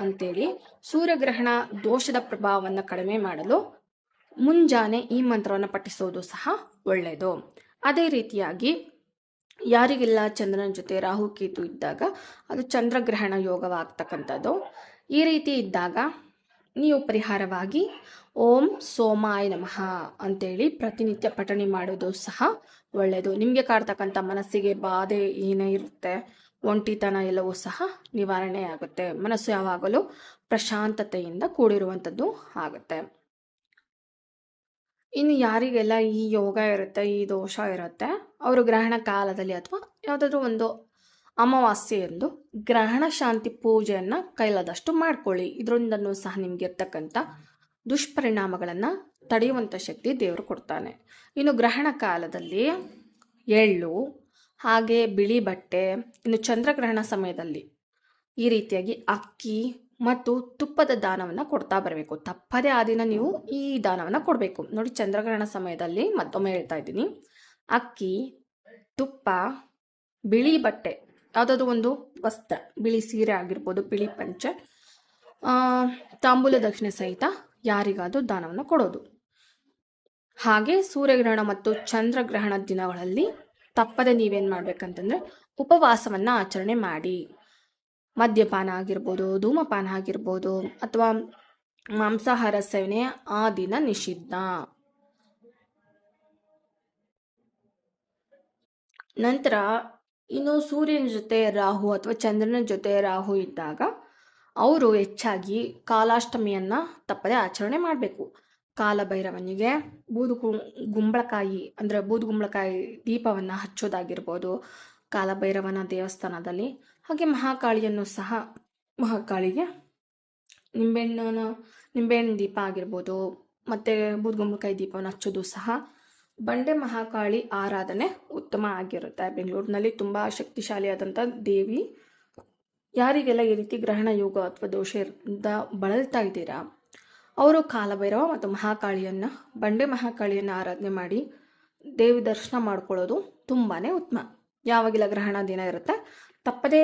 ಅಂತೇಳಿ ಸೂರ್ಯಗ್ರಹಣ ದೋಷದ ಪ್ರಭಾವವನ್ನು ಕಡಿಮೆ ಮಾಡಲು ಮುಂಜಾನೆ ಈ ಮಂತ್ರವನ್ನು ಪಠಿಸೋದು ಸಹ ಒಳ್ಳೆಯದು. ಅದೇ ರೀತಿಯಾಗಿ ಯಾರಿಗೆಲ್ಲ ಚಂದ್ರನ ಜೊತೆ ರಾಹು ಕೇತು ಇದ್ದಾಗ ಅದು ಚಂದ್ರಗ್ರಹಣ ಯೋಗವಾಗ್ತಕ್ಕಂಥದ್ದು. ಈ ರೀತಿ ಇದ್ದಾಗ ನೀವು ಪರಿಹಾರವಾಗಿ ಓಂ ಸೋಮಾಯ ನಮಃ ಅಂತೇಳಿ ಪ್ರತಿನಿತ್ಯ ಪಠಣೆ ಮಾಡೋದು ಸಹ ಒಳ್ಳೆಯದು. ನಿಮಗೆ ಕಾಡ್ತಕ್ಕಂಥ ಮನಸ್ಸಿಗೆ ಬಾಧೆ ಏನೇ ಇರುತ್ತೆ, ಒಂಟಿತನ ಎಲ್ಲವೂ ಸಹ ನಿವಾರಣೆ ಆಗುತ್ತೆ. ಮನಸ್ಸು ಯಾವಾಗಲೂ ಪ್ರಶಾಂತತೆಯಿಂದ ಕೂಡಿರುವಂಥದ್ದು ಆಗುತ್ತೆ. ಇನ್ನು ಯಾರಿಗೆಲ್ಲ ಈ ಯೋಗ ಇರುತ್ತೆ, ಈ ದೋಷ ಇರುತ್ತೆ, ಅವರು ಗ್ರಹಣ ಕಾಲದಲ್ಲಿ ಅಥವಾ ಯಾವುದಾದ್ರೂ ಒಂದು ಅಮಾವಾಸ್ಯೆ ಎಂದು ಗ್ರಹಣ ಶಾಂತಿ ಪೂಜೆಯನ್ನು ಕೈಲಾದಷ್ಟು ಮಾಡ್ಕೊಳ್ಳಿ. ಇದರಿಂದನೂ ಸಹ ನಿಮ್ಗೆ ಇರ್ತಕ್ಕಂಥ ದುಷ್ಪರಿಣಾಮಗಳನ್ನು ತಡೆಯುವಂಥ ಶಕ್ತಿ ದೇವರು ಕೊಡ್ತಾನೆ. ಇನ್ನು ಗ್ರಹಣ ಕಾಲದಲ್ಲಿ ಎಳ್ಳು, ಹಾಗೆ ಬಿಳಿ ಬಟ್ಟೆ, ಇನ್ನು ಚಂದ್ರಗ್ರಹಣ ಸಮಯದಲ್ಲಿ ಈ ರೀತಿಯಾಗಿ ಅಕ್ಕಿ ಮತ್ತು ತುಪ್ಪದ ದಾನವನ್ನು ಕೊಡ್ತಾ ಬರಬೇಕು. ತಪ್ಪದೇ ಆ ದಿನ ನೀವು ಈ ದಾನವನ್ನು ಕೊಡಬೇಕು. ನೋಡಿ, ಚಂದ್ರಗ್ರಹಣ ಸಮಯದಲ್ಲಿ ಮತ್ತೊಮ್ಮೆ ಹೇಳ್ತಾ ಇದ್ದೀನಿ, ಅಕ್ಕಿ, ತುಪ್ಪ, ಬಿಳಿ ಬಟ್ಟೆ, ಯಾವುದಾದ್ರು ಒಂದು ವಸ್ತ್ರ, ಬಿಳಿ ಸೀರೆ ಆಗಿರ್ಬೋದು, ಬಿಳಿ ಪಂಚೆ, ತಾಂಬೂಲ ದಕ್ಷಿಣೆ ಸಹಿತ ಯಾರಿಗಾದರೂ ದಾನವನ್ನು ಕೊಡೋದು. ಹಾಗೆ ಸೂರ್ಯಗ್ರಹಣ ಮತ್ತು ಚಂದ್ರಗ್ರಹಣ ದಿನಗಳಲ್ಲಿ ತಪ್ಪದೆ ನೀವೇನು ಮಾಡಬೇಕಂತಂದರೆ ಉಪವಾಸವನ್ನು ಆಚರಣೆ ಮಾಡಿ. ಮದ್ಯಪಾನ ಆಗಿರ್ಬೋದು, ಧೂಮಪಾನ ಆಗಿರ್ಬೋದು, ಅಥವಾ ಮಾಂಸಾಹಾರ ಸೇವನೆ ಆ ದಿನ ನಿಷಿದ್ಧ. ನಂತರ ಇನ್ನು ಸೂರ್ಯನ ಜೊತೆ ರಾಹು ಅಥವಾ ಚಂದ್ರನ ಜೊತೆ ರಾಹು ಇದ್ದಾಗ ಅವರು ಹೆಚ್ಚಾಗಿ ಕಾಲಾಷ್ಟಮಿಯನ್ನು ತಪ್ಪದೆ ಆಚರಣೆ ಮಾಡಬೇಕು. ಕಾಲಭೈರವನಿಗೆ ಗುಂಬಳಕಾಯಿ ಅಂದರೆ ಬೂದುಗುಂಬಳಕಾಯಿ ದೀಪವನ್ನು ಹಚ್ಚೋದಾಗಿರ್ಬೋದು, ಕಾಲಭೈರವನ ದೇವಸ್ಥಾನದಲ್ಲಿ ಹಾಗೆ ಮಹಾಕಾಳಿಯನ್ನು ಸಹ ಮಹಾಕಾಳಿಗೆ ನಿಂಬೆಹಣ್ಣು ದೀಪ ಆಗಿರ್ಬೋದು ಮತ್ತು ಬೂದುಗುಂಬಳಕಾಯಿ ದೀಪವನ್ನು ಹಚ್ಚೋದು ಸಹ ಬಂಡೆ ಮಹಾಕಾಳಿ ಆರಾಧನೆ ಉತ್ತಮ ಆಗಿರುತ್ತೆ. ಬೆಂಗಳೂರಿನಲ್ಲಿ ತುಂಬ ಶಕ್ತಿಶಾಲಿಯಾದಂಥ ದೇವಿ. ಯಾರಿಗೆಲ್ಲ ಈ ರೀತಿ ಗ್ರಹಣ ಯೋಗ ಅಥವಾ ದೋಷದಿಂದ ಬಳಲ್ತಾ ಇದ್ದೀರಾ ಅವರು ಕಾಲಭೈರವ ಮತ್ತು ಬಂಡೆ ಮಹಾಕಾಳಿಯನ್ನು ಆರಾಧನೆ ಮಾಡಿ ದೇವಿ ದರ್ಶನ ಮಾಡ್ಕೊಳ್ಳೋದು ತುಂಬಾ ಉತ್ತಮ. ಯಾವಾಗೆಲ್ಲ ಗ್ರಹಣ ದಿನ ಇರುತ್ತೆ ತಪ್ಪದೇ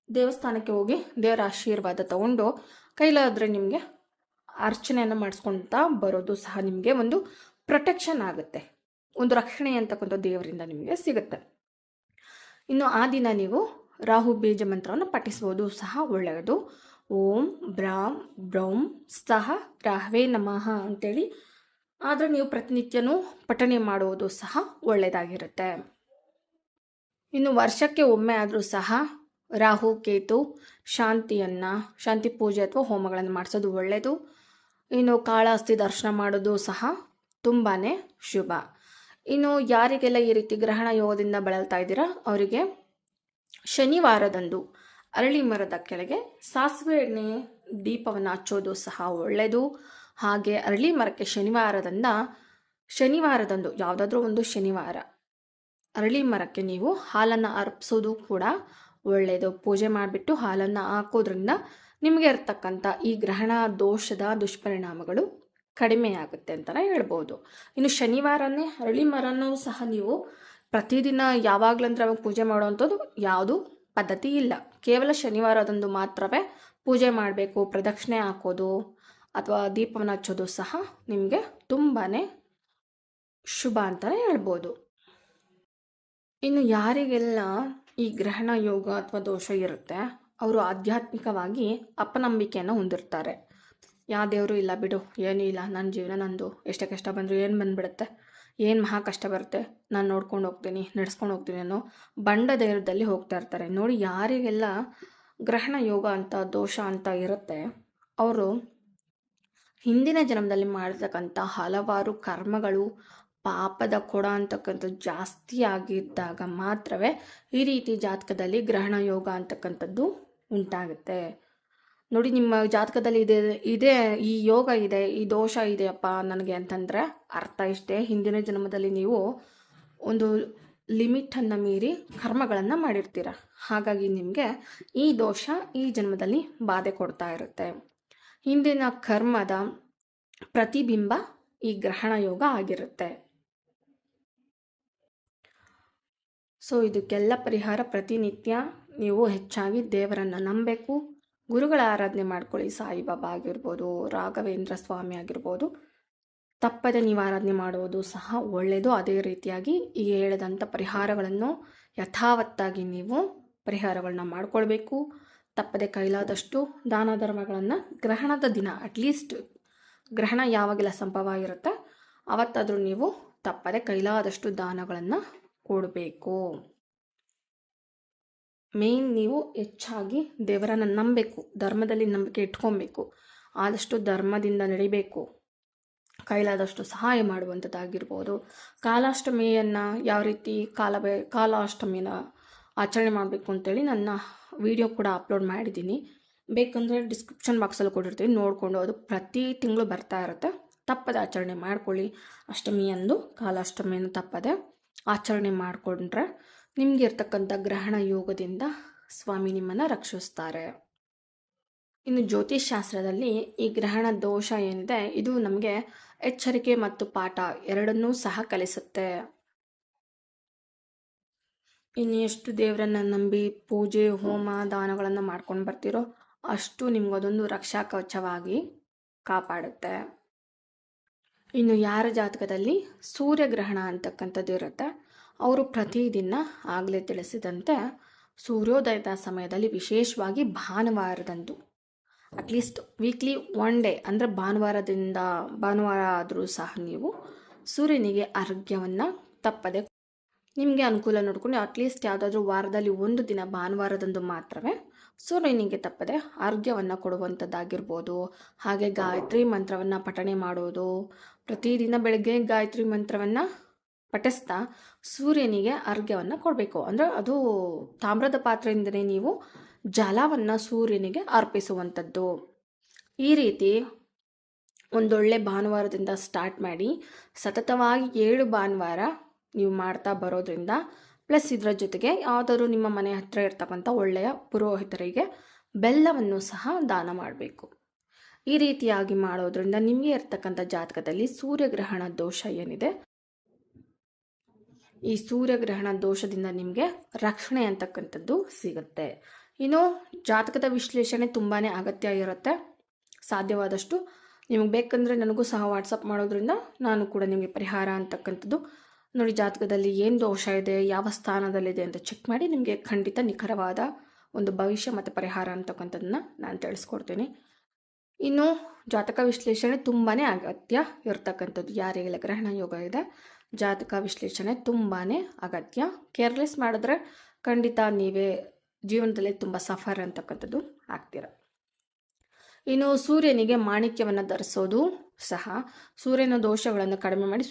ದೇವಸ್ಥಾನಕ್ಕೆ ಹೋಗಿ ದೇವರ ಆಶೀರ್ವಾದ ತಗೊಂಡು ಕೈಲಾದರೆ ನಿಮಗೆ ಅರ್ಚನೆಯನ್ನು ಮಾಡಿಸ್ಕೊಳ್ತಾ ಬರೋದು ಸಹ ನಿಮಗೆ ಒಂದು ಪ್ರೊಟೆಕ್ಷನ್ ಆಗುತ್ತೆ, ಒಂದು ರಕ್ಷಣೆ ಅಂತಕ್ಕಂಥ ದೇವರಿಂದ ನಿಮಗೆ ಸಿಗುತ್ತೆ. ಇನ್ನು ಆ ದಿನ ನೀವು ರಾಹು ಬೀಜ ಮಂತ್ರವನ್ನು ಪಠಿಸುವುದು ಸಹ ಒಳ್ಳೆಯದು. ಓಂ ಬ್ರಾಂ ಬ್ರೌಂ ಸಹ ರಾಹವೇ ನಮಃ ಅಂತೇಳಿ ಆದರೆ ನೀವು ಪ್ರತಿನಿತ್ಯನೂ ಪಠನೆ ಮಾಡುವುದು ಸಹ ಒಳ್ಳೆಯದಾಗಿರುತ್ತೆ. ಇನ್ನು ವರ್ಷಕ್ಕೆ ಒಮ್ಮೆ ಆದರೂ ಸಹ ರಾಹು ಕೇತು ಶಾಂತಿ ಪೂಜೆ ಅಥವಾ ಹೋಮಗಳನ್ನು ಮಾಡಿಸೋದು ಒಳ್ಳೆಯದು. ಇನ್ನು ಕಾಳಹಸ್ತಿ ದರ್ಶನ ಮಾಡೋದು ಸಹ ತುಂಬಾ ಶುಭ. ಇನ್ನು ಯಾರಿಗೆಲ್ಲ ಈ ರೀತಿ ಗ್ರಹಣ ಯೋಗದಿಂದ ಬಳಲ್ತಾ ಇದ್ದೀರಾ ಅವರಿಗೆ ಶನಿವಾರದಂದು ಅರಳಿ ಮರದ ಕೆಳಗೆ ಸಾಸಿವೆ ಎಣ್ಣೆ ದೀಪವನ್ನು ಹಚ್ಚೋದು ಸಹ ಒಳ್ಳೆಯದು. ಹಾಗೆ ಅರಳಿ ಮರಕ್ಕೆ ಶನಿವಾರದಂದು ಯಾವುದಾದ್ರೂ ಒಂದು ಶನಿವಾರ ಅರಳಿ ಮರಕ್ಕೆ ನೀವು ಹಾಲನ್ನು ಅರ್ಪಿಸೋದು ಕೂಡ ಒಳ್ಳೆಯದು. ಪೂಜೆ ಮಾಡಿಬಿಟ್ಟು ಹಾಲನ್ನು ಹಾಕೋದ್ರಿಂದ ನಿಮಗೆ ಇರ್ತಕ್ಕಂಥ ಈ ಗ್ರಹಣ ದೋಷದ ದುಷ್ಪರಿಣಾಮಗಳು ಕಡಿಮೆಯಾಗುತ್ತೆ ಅಂತಲೇ ಹೇಳ್ಬೋದು. ಇನ್ನು ಶನಿವಾರನೇ ಅರಳಿ ಮರನೂ ಸಹ ನೀವು ಪ್ರತಿದಿನ ಯಾವಾಗಲಂದ್ರೆ ಅವಾಗ ಪೂಜೆ ಮಾಡುವಂಥದ್ದು ಯಾವುದು ಪದ್ಧತಿ ಇಲ್ಲ. ಕೇವಲ ಶನಿವಾರದಂದು ಮಾತ್ರವೇ ಪೂಜೆ ಮಾಡಬೇಕು. ಪ್ರದಕ್ಷಿಣೆ ಹಾಕೋದು ಅಥವಾ ದೀಪವನ್ನು ಹಚ್ಚೋದು ಸಹ ನಿಮಗೆ ತುಂಬಾ ಶುಭ ಅಂತಲೇ ಹೇಳ್ಬೋದು. ಇನ್ನು ಯಾರಿಗೆಲ್ಲ ಈ ಗ್ರಹಣ ಯೋಗ ಅಥವಾ ದೋಷ ಇರುತ್ತೆ ಅವರು ಆಧ್ಯಾತ್ಮಿಕವಾಗಿ ಅಪನಂಬಿಕೆಯನ್ನು ಹೊಂದಿರ್ತಾರೆ. ಯಾವ ದೇವರು ಇಲ್ಲ ಬಿಡು, ಏನೂ ಇಲ್ಲ, ನನ್ನ ಜೀವನ ನಂದು, ಎಷ್ಟೇ ಕಷ್ಟ ಬಂದರೂ ಏನು ಬಂದುಬಿಡುತ್ತೆ, ಏನು ಮಹಾ ಕಷ್ಟ ಬರುತ್ತೆ, ನಾನು ನೋಡ್ಕೊಂಡು ಹೋಗ್ತೀನಿ, ನಡೆಸ್ಕೊಂಡು ಹೋಗ್ತೀನಿ ಅನ್ನೋ ಬಂಡ ಧೈರ್ಯದಲ್ಲಿ ಹೋಗ್ತಾ ಇರ್ತಾರೆ. ನೋಡಿ, ಯಾರಿಗೆಲ್ಲ ಗ್ರಹಣ ಯೋಗ ಅಂತ ದೋಷ ಅಂತ ಇರುತ್ತೆ ಅವರು ಹಿಂದಿನ ಜನ್ಮದಲ್ಲಿ ಮಾಡಿರ್ತಕ್ಕಂಥ ಹಲವಾರು ಕರ್ಮಗಳು ಪಾಪದ ಕೊಡ ಅಂತಕ್ಕಂಥದ್ದು ಜಾಸ್ತಿ ಆಗಿದ್ದಾಗ ಮಾತ್ರವೇ ಈ ರೀತಿ ಜಾತಕದಲ್ಲಿ ಗ್ರಹಣ ಯೋಗ ಅಂತಕ್ಕಂಥದ್ದು ಉಂಟಾಗುತ್ತೆ. ನೋಡಿ, ನಿಮ್ಮ ಜಾತಕದಲ್ಲಿ ಇದೆ ಈ ಯೋಗ ಇದೆ, ಈ ದೋಷ ಇದೆಯಪ್ಪ ನನಗೆ ಅಂತಂದರೆ ಅರ್ಥ ಇಷ್ಟೇ, ಹಿಂದಿನ ಜನ್ಮದಲ್ಲಿ ನೀವು ಒಂದು ಲಿಮಿಟನ್ನು ಮೀರಿ ಕರ್ಮಗಳನ್ನು ಮಾಡಿರ್ತೀರ. ಹಾಗಾಗಿ ನಿಮಗೆ ಈ ದೋಷ ಈ ಜನ್ಮದಲ್ಲಿ ಬಾಧೆ ಕೊಡ್ತಾ ಇರುತ್ತೆ. ಹಿಂದಿನ ಕರ್ಮದ ಪ್ರತಿಬಿಂಬ ಈ ಗ್ರಹಣ ಯೋಗ ಆಗಿರುತ್ತೆ. ಸೊ ಇದಕ್ಕೆಲ್ಲ ಪರಿಹಾರ ಪ್ರತಿನಿತ್ಯ ನೀವು ಹೆಚ್ಚಾಗಿ ದೇವರನ್ನು ನಂಬಬೇಕು. ಗುರುಗಳ ಆರಾಧನೆ ಮಾಡ್ಕೊಳ್ಳಿ. ಸಾಯಿಬಾಬಾ ಆಗಿರ್ಬೋದು, ರಾಘವೇಂದ್ರ ಸ್ವಾಮಿ ಆಗಿರ್ಬೋದು, ತಪ್ಪದೆ ನೀವು ಆರಾಧನೆ ಮಾಡುವುದು ಸಹ ಒಳ್ಳೆಯದು. ಅದೇ ರೀತಿಯಾಗಿ ಈಗ ಹೇಳಿದಂಥ ಪರಿಹಾರಗಳನ್ನು ಯಥಾವತ್ತಾಗಿ ನೀವು ಪರಿಹಾರಗಳನ್ನ ಮಾಡಿಕೊಳ್ಬೇಕು. ತಪ್ಪದೆ ಕೈಲಾದಷ್ಟು ದಾನ ಧರ್ಮಗಳನ್ನು ಗ್ರಹಣದ ದಿನ ಅಟ್ಲೀಸ್ಟ್ ಗ್ರಹಣ ಯಾವಾಗೆಲ್ಲ ಸಂಭವ ಇರುತ್ತೆ ಅವತ್ತಾದರೂ ನೀವು ತಪ್ಪದೆ ಕೈಲಾದಷ್ಟು ದಾನಗಳನ್ನು ಕೊಡಬೇಕು. ಮೇನ್ ನೀವು ಹೆಚ್ಚಾಗಿ ದೇವರನ್ನು ನಂಬಬೇಕು, ಧರ್ಮದಲ್ಲಿ ನಂಬಿಕೆ ಇಟ್ಕೊಬೇಕು, ಆದಷ್ಟು ಧರ್ಮದಿಂದ ನಡಿಬೇಕು, ಕೈಲಾದಷ್ಟು ಸಹಾಯ ಮಾಡುವಂಥದ್ದಾಗಿರ್ಬೋದು. ಕಾಲಾಷ್ಟಮಿಯನ್ನು ಯಾವ ರೀತಿ ಕಾಲಾಷ್ಟಮಿನ ಆಚರಣೆ ಮಾಡಬೇಕು ಅಂತೇಳಿ ನನ್ನ ವಿಡಿಯೋ ಕೂಡ ಅಪ್ಲೋಡ್ ಮಾಡಿದ್ದೀನಿ. ಬೇಕಂದರೆ ಡಿಸ್ಕ್ರಿಪ್ಷನ್ ಬಾಕ್ಸಲ್ಲಿ ಕೊಟ್ಟಿರ್ತೀನಿ, ನೋಡಿಕೊಂಡು ಅದು ಪ್ರತಿ ತಿಂಗಳು ಬರ್ತಾ ಇರುತ್ತೆ. ತಪ್ಪದೆ ಆಚರಣೆ ಮಾಡ್ಕೊಳ್ಳಿ. ಅಷ್ಟಮಿಯಂದು ಕಾಲಾಷ್ಟಮಿಯನ್ನು ತಪ್ಪದೆ ಆಚರಣೆ ಮಾಡಿಕೊಂಡ್ರೆ ನಿಮಗೆ ಇರ್ತಕ್ಕಂಥ ಗ್ರಹಣ ಯೋಗದಿಂದ ಸ್ವಾಮಿ ನಿಮ್ಮನ್ನು ರಕ್ಷಿಸ್ತಾರೆ. ಇನ್ನು ಜ್ಯೋತಿಷ್ ಶಾಸ್ತ್ರದಲ್ಲಿ ಈ ಗ್ರಹಣ ದೋಷ ಏನಿದೆ ಇದು ನಮಗೆ ಎಚ್ಚರಿಕೆ ಮತ್ತು ಪಾಠ ಎರಡನ್ನೂ ಸಹ ಕಲಿಸುತ್ತೆ. ಇನ್ನು ಎಷ್ಟು ದೇವರನ್ನು ನಂಬಿ ಪೂಜೆ ಹೋಮ ದಾನಗಳನ್ನು ಮಾಡ್ಕೊಂಡು ಬರ್ತೀರೋ ಅಷ್ಟು ನಿಮಗದೊಂದು ರಕ್ಷಾ ಕವಚವಾಗಿ ಕಾಪಾಡುತ್ತೆ. ಇನ್ನು ಯಾರ ಜಾತಕದಲ್ಲಿ ಸೂರ್ಯಗ್ರಹಣ ಅಂತಕ್ಕಂಥದ್ದು ಇರುತ್ತೆ ಅವರು ಪ್ರತಿದಿನ ಆಗಲೇ ತಿಳಿಸಿದಂತೆ ಸೂರ್ಯೋದಯದ ಸಮಯದಲ್ಲಿ ವಿಶೇಷವಾಗಿ ಭಾನುವಾರದಂದು ಅಟ್ಲೀಸ್ಟ್ ವೀಕ್ಲಿ 1 ಡೇ ಅಂದರೆ ಭಾನುವಾರ ಆದರೂ ಸಹ ನೀವು ಸೂರ್ಯನಿಗೆ ಅರ್ಘ್ಯವನ್ನು ತಪ್ಪದೆ ನಿಮಗೆ ಅನುಕೂಲ ನೋಡಿಕೊಂಡು ಅಟ್ಲೀಸ್ಟ್ ಯಾವುದಾದ್ರೂ ವಾರದಲ್ಲಿ 1 ದಿನ ಭಾನುವಾರದಂದು ಮಾತ್ರವೇ ಸೂರ್ಯನಿಗೆ ತಪ್ಪದೆ ಅರ್ಘ್ಯವನ್ನು ಕೊಡುವಂಥದ್ದಾಗಿರ್ಬೋದು. ಹಾಗೆ ಗಾಯತ್ರಿ ಮಂತ್ರವನ್ನು ಪಠಣೆ ಮಾಡೋದು, ಪ್ರತಿದಿನ ಬೆಳಗ್ಗೆ ಗಾಯತ್ರಿ ಮಂತ್ರವನ್ನು ಪಠಿಸ್ತಾ ಸೂರ್ಯನಿಗೆ ಅರ್ಘ್ಯವನ್ನು ಕೊಡಬೇಕು. ಅಂದರೆ ಅದು ತಾಮ್ರದ ಪಾತ್ರೆಯಿಂದಲೇ ನೀವು ಜಲವನ್ನು ಸೂರ್ಯನಿಗೆ ಅರ್ಪಿಸುವಂಥದ್ದು. ಈ ರೀತಿ ಒಂದೊಳ್ಳೆ ಭಾನುವಾರದಿಂದ ಸ್ಟಾರ್ಟ್ ಮಾಡಿ ಸತತವಾಗಿ 7 ಭಾನುವಾರ ನೀವು ಮಾಡ್ತಾ ಬರೋದ್ರಿಂದ, ಪ್ಲಸ್ ಇದರ ಜೊತೆಗೆ ಯಾವುದಾದ್ರು ನಿಮ್ಮ ಮನೆ ಹತ್ತಿರ ಇರ್ತಕ್ಕಂಥ ಒಳ್ಳೆಯ ಪುರೋಹಿತರಿಗೆ ಬೆಲ್ಲವನ್ನು ಸಹ ದಾನ ಮಾಡಬೇಕು. ಈ ರೀತಿಯಾಗಿ ಮಾಡೋದ್ರಿಂದ ನಿಮಗೆ ಇರ್ತಕ್ಕಂಥ ಜಾತಕದಲ್ಲಿ ಸೂರ್ಯಗ್ರಹಣ ದೋಷ ಏನಿದೆ, ಈ ಸೂರ್ಯಗ್ರಹಣ ದೋಷದಿಂದ ನಿಮಗೆ ರಕ್ಷಣೆ ಅಂತಕ್ಕಂಥದ್ದು ಸಿಗುತ್ತೆ. ಇನ್ನು ಜಾತಕದ ವಿಶ್ಲೇಷಣೆ ತುಂಬಾ ಅಗತ್ಯ ಇರುತ್ತೆ. ಸಾಧ್ಯವಾದಷ್ಟು ನಿಮಗೆ ಬೇಕಂದರೆ ನನಗೂ ಸಹ ವಾಟ್ಸಪ್ ಮಾಡೋದ್ರಿಂದ ನಾನು ಕೂಡ ನಿಮಗೆ ಪರಿಹಾರ ಅಂತಕ್ಕಂಥದ್ದು ನೋಡಿ, ಜಾತಕದಲ್ಲಿ ಏನು ದೋಷ ಇದೆ, ಯಾವ ಸ್ಥಾನದಲ್ಲಿದೆ ಅಂತ ಚೆಕ್ ಮಾಡಿ ನಿಮಗೆ ಖಂಡಿತ ನಿಖರವಾದ ಒಂದು ಭವಿಷ್ಯ ಮತ್ತು ಪರಿಹಾರ ಅಂತಕ್ಕಂಥದ್ದನ್ನ ನಾನು ತಿಳಿಸ್ಕೊಡ್ತೀನಿ. ಇನ್ನು ಜಾತಕ ವಿಶ್ಲೇಷಣೆ ತುಂಬಾ ಅಗತ್ಯ ಇರ್ತಕ್ಕಂಥದ್ದು. ಯಾರಿಗೆಲ್ಲ ಗ್ರಹಣ ಯೋಗ ಇದೆ, ಜಾತಕ ವಿಶ್ಲೇಷಣೆ ತುಂಬಾ ಅಗತ್ಯ. ಕೇರ್ಲೆಸ್ ಮಾಡಿದ್ರೆ ಖಂಡಿತ ನೀವೇ ಜೀವನದಲ್ಲಿ ತುಂಬ ಸಫರ್ ಅಂತಕ್ಕಂಥದ್ದು ಆಗ್ತೀರ. ಇನ್ನು ಸೂರ್ಯನಿಗೆ ಮಾಣಿಕ್ಯವನ್ನು ಧರಿಸೋದು ಸಹ ಸೂರ್ಯನ ದೋಷಗಳನ್ನು ಕಡಿಮೆ ಮಾಡಿ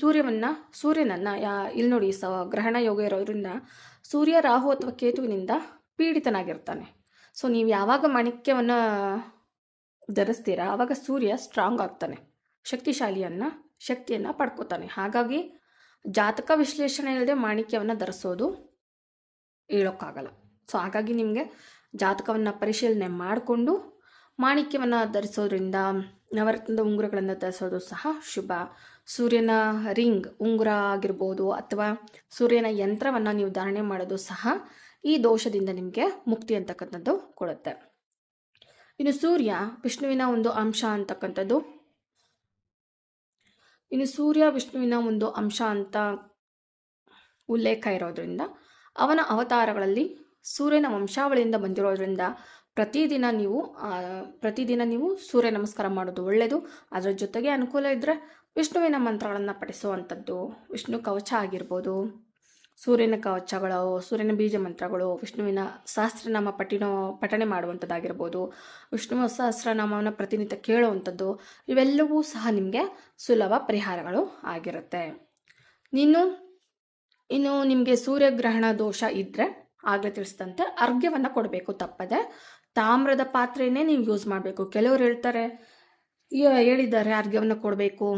ಸೂರ್ಯನನ್ನು ಇಲ್ಲಿ ನೋಡಿ, ಗ್ರಹಣ ಯೋಗ ಇರೋದ್ರಿಂದ ಸೂರ್ಯ ರಾಹು ಅಥವಾ ಕೇತುವಿನಿಂದ ಪೀಡಿತನಾಗಿರ್ತಾನೆ. ಸೊ ನೀವು ಯಾವಾಗ ಮಾಣಿಕ್ಯವನ್ನು ಧರಿಸ್ತೀರಾ ಆವಾಗ ಸೂರ್ಯ ಸ್ಟ್ರಾಂಗ್ ಆಗ್ತಾನೆ, ಶಕ್ತಿಯನ್ನು ಪಡ್ಕೋತಾನೆ. ಹಾಗಾಗಿ ಜಾತಕ ವಿಶ್ಲೇಷಣೆ ಇಲ್ಲದೆ ಮಾಣಿಕ್ಯವನ್ನು ಧರಿಸೋದು ಹೇಳೋಕ್ಕಾಗಲ್ಲ. ಸೊ ಹಾಗಾಗಿ ನಿಮಗೆ ಜಾತಕವನ್ನು ಪರಿಶೀಲನೆ ಮಾಡಿಕೊಂಡು ಮಾಣಿಕ್ಯವನ್ನು ಧರಿಸೋದ್ರಿಂದ, ನವರತ್ನದ ಉಂಗುರಗಳನ್ನು ಧರಿಸೋದು ಸಹ ಶುಭ. ಸೂರ್ಯನ ರಿಂಗ್ ಉಂಗುರ ಆಗಿರ್ಬೋದು ಅಥವಾ ಸೂರ್ಯನ ಯಂತ್ರವನ್ನು ನೀವು ಧಾರಣೆ ಮಾಡೋದು ಸಹ ಈ ದೋಷದಿಂದ ನಿಮಗೆ ಮುಕ್ತಿ ಅಂತಕ್ಕಂಥದ್ದು ಕೊಡುತ್ತೆ. ಇನ್ನು ಸೂರ್ಯ ವಿಷ್ಣುವಿನ ಒಂದು ಅಂಶ ಅಂತಕ್ಕಂಥದ್ದು, ಅಂತ ಉಲ್ಲೇಖ ಇರೋದ್ರಿಂದ ಅವನ ಅವತಾರಗಳಲ್ಲಿ ಸೂರ್ಯನ ವಂಶಾವಳಿಯಿಂದ ಬಂದಿರೋದ್ರಿಂದ ಪ್ರತಿದಿನ ನೀವು ಸೂರ್ಯ ನಮಸ್ಕಾರ ಮಾಡೋದು ಒಳ್ಳೆಯದು. ಅದರ ಜೊತೆಗೆ ಅನುಕೂಲ ಇದ್ದರೆ ವಿಷ್ಣುವಿನ ಮಂತ್ರಗಳನ್ನು ಪಠಿಸುವಂಥದ್ದು, ವಿಷ್ಣು ಕವಚ ಆಗಿರ್ಬೋದು, ಸೂರ್ಯನ ಕವಚಗಳು, ಸೂರ್ಯನ ಬೀಜ ಮಂತ್ರಗಳು, ವಿಷ್ಣುವಿನ ಸಹಸ್ರನಾಮ ಪಠಣೆ ಮಾಡುವಂಥದ್ದಾಗಿರ್ಬೋದು, ವಿಷ್ಣುವ ಸಹಸ್ರನಾಮವನ್ನು ಪ್ರತಿನಿತ್ಯ ಕೇಳುವಂಥದ್ದು, ಇವೆಲ್ಲವೂ ಸಹ ನಿಮಗೆ ಸುಲಭ ಪರಿಹಾರಗಳು ಆಗಿರುತ್ತೆ. ಇನ್ನು ನಿಮಗೆ ಸೂರ್ಯಗ್ರಹಣ ದೋಷ ಇದ್ದರೆ ಆಗಲೇ ತಿಳಿಸಿದಂತೆ ಅರ್ಘ್ಯವನ್ನು ಕೊಡಬೇಕು ತಪ್ಪದೆ. ತಾಮ್ರದ ಪಾತ್ರೆಯೇ ನೀವು ಯೂಸ್ ಮಾಡಬೇಕು. ಕೆಲವರು ಹೇಳಿದ್ದಾರೆ ಅರ್ಘ್ಯವನ್ನು ಕೊಡಬೇಕು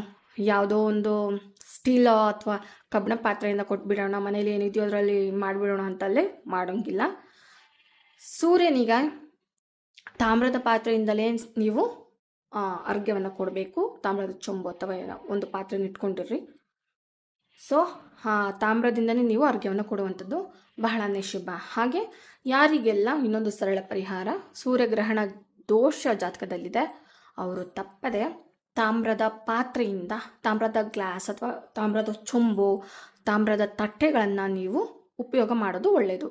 ಯಾವುದೋ ಒಂದು ಸ್ಟೀಲ್ ಅಥವಾ ಕಬ್ಬಿಣ ಪಾತ್ರೆಯಿಂದ ಕೊಟ್ಬಿಡೋಣ, ಮನೇಲಿ ಏನಿದೆಯೋ ಅದರಲ್ಲಿ ಮಾಡಿಬಿಡೋಣ ಅಂತಲ್ಲೇ ಮಾಡೋಂಗಿಲ್ಲ. ಸೂರ್ಯನಿಗೆ ತಾಮ್ರದ ಪಾತ್ರೆಯಿಂದಲೇ ನೀವು ಅರ್ಘ್ಯವನ್ನು ಕೊಡಬೇಕು. ತಾಮ್ರದ ಚೊಂಬು ಅಥವಾ ಒಂದು ಪಾತ್ರೆನ ಇಟ್ಕೊಂಡಿರ್ರಿ. ಸೊ ತಾಮ್ರದಿಂದನೇ ನೀವು ಅರ್ಘ್ಯವನ್ನು ಕೊಡುವಂಥದ್ದು ಬಹಳನೇ ಶುಭ. ಹಾಗೆ ಯಾರಿಗೆಲ್ಲ ಇನ್ನೊಂದು ಸರಳ ಪರಿಹಾರ, ಸೂರ್ಯಗ್ರಹಣ ದೋಷ ಜಾತಕದಲ್ಲಿದೆ ಅವರು ತಪ್ಪದೆ ತಾಮ್ರದ ಪಾತ್ರೆಯಿಂದ, ತಾಮ್ರದ ಗ್ಲಾಸ್ ಅಥವಾ ತಾಮ್ರದ ಚೊಂಬು, ತಾಮ್ರದ ತಟ್ಟೆಗಳನ್ನು ನೀವು ಉಪಯೋಗ ಮಾಡೋದು ಒಳ್ಳೆಯದು.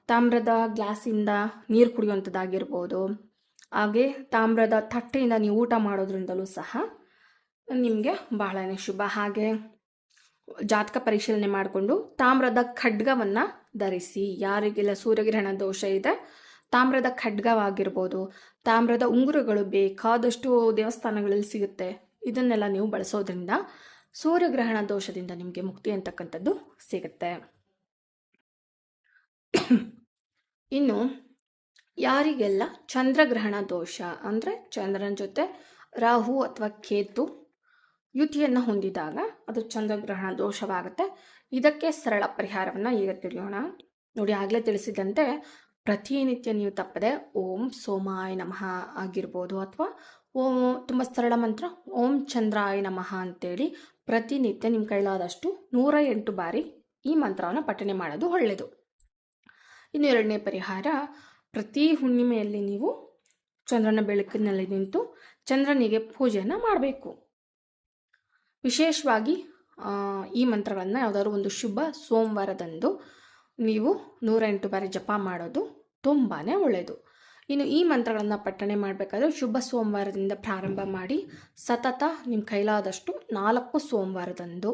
ತಾಮ್ರದ ಗ್ಲಾಸಿಂದ ನೀರು ಕುಡಿಯುವಂಥದ್ದಾಗಿರ್ಬೋದು, ಹಾಗೆ ತಾಮ್ರದ ತಟ್ಟೆಯಿಂದ ನೀವು ಊಟ ಮಾಡೋದ್ರಿಂದಲೂ ಸಹ ನಿಮಗೆ ಬಹಳನೇ ಶುಭ. ಹಾಗೆ ಜಾತಕ ಪರಿಶೀಲನೆ ಮಾಡಿಕೊಂಡು ತಾಮ್ರದ ಖಡ್ಗವನ್ನು ಧರಿಸಿ. ಯಾರಿಗೆಲ್ಲ ಸೂರ್ಯಗ್ರಹಣ ದೋಷ ಇದೆ ತಾಮ್ರದ ಖಡ್ಗವಾಗಿರ್ಬೋದು, ತಾಮ್ರದ ಉಂಗುರಗಳು ಬೇಕಾದಷ್ಟು ದೇವಸ್ಥಾನಗಳಲ್ಲಿ ಸಿಗುತ್ತೆ. ಇದನ್ನೆಲ್ಲ ನೀವು ಬಳಸೋದ್ರಿಂದ ಸೂರ್ಯಗ್ರಹಣ ದೋಷದಿಂದ ನಿಮಗೆ ಮುಕ್ತಿ ಅಂತಕ್ಕಂಥದ್ದು ಸಿಗುತ್ತೆ. ಇನ್ನು ಯಾರಿಗೆಲ್ಲ ಚಂದ್ರಗ್ರಹಣ ದೋಷ ಅಂದರೆ ಚಂದ್ರನ ಜೊತೆ ರಾಹು ಅಥವಾ ಕೇತು ಯುತಿಯನ್ನು ಹೊಂದಿದಾಗ ಅದು ಚಂದ್ರಗ್ರಹಣ ದೋಷವಾಗುತ್ತೆ. ಇದಕ್ಕೆ ಸರಳ ಪರಿಹಾರವನ್ನು ಈಗ ತಿಳಿಯೋಣ. ನೋಡಿ, ಆಗಲೇ ತಿಳಿಸಿದಂತೆ ಪ್ರತಿನಿತ್ಯ ನೀವು ತಪ್ಪದೆ ಓಂ ಸೋಮಾಯ ನಮಃ ಆಗಿರ್ಬೋದು ಅಥವಾ ತುಂಬ ಸರಳ ಮಂತ್ರ ಓಂ ಚಂದ್ರಾಯ ನಮಃ ಅಂತೇಳಿ ಪ್ರತಿನಿತ್ಯ ನಿಮ್ಮ ಕೈಲಾದಷ್ಟು 108 ಬಾರಿ ಈ ಮಂತ್ರವನ್ನು ಪಠನೆ ಮಾಡೋದು ಒಳ್ಳೆಯದು. ಇನ್ನು ಎರಡನೇ ಪರಿಹಾರ, ಪ್ರತಿ ಹುಣ್ಣಿಮೆಯಲ್ಲಿ ನೀವು ಚಂದ್ರನ ಬೆಳಕಿನಲ್ಲಿ ನಿಂತು ಚಂದ್ರನಿಗೆ ಪೂಜೆಯನ್ನು ಮಾಡಬೇಕು. ವಿಶೇಷವಾಗಿ ಈ ಮಂತ್ರಗಳನ್ನು ಯಾವುದಾದ್ರು ಒಂದು ಶುಭ ಸೋಮವಾರದಂದು ನೀವು 108 ಬಾರಿ ಜಪ ಮಾಡೋದು ತುಂಬಾ ಒಳ್ಳೆಯದು. ಇನ್ನು ಈ ಮಂತ್ರಗಳನ್ನು ಪಠನೆ ಮಾಡಬೇಕಾದ್ರೆ ಶುಭ ಸೋಮವಾರದಿಂದ ಪ್ರಾರಂಭ ಮಾಡಿ ಸತತ ನಿಮ್ಮ ಕೈಲಾದಷ್ಟು 4 ಸೋಮವಾರದಂದು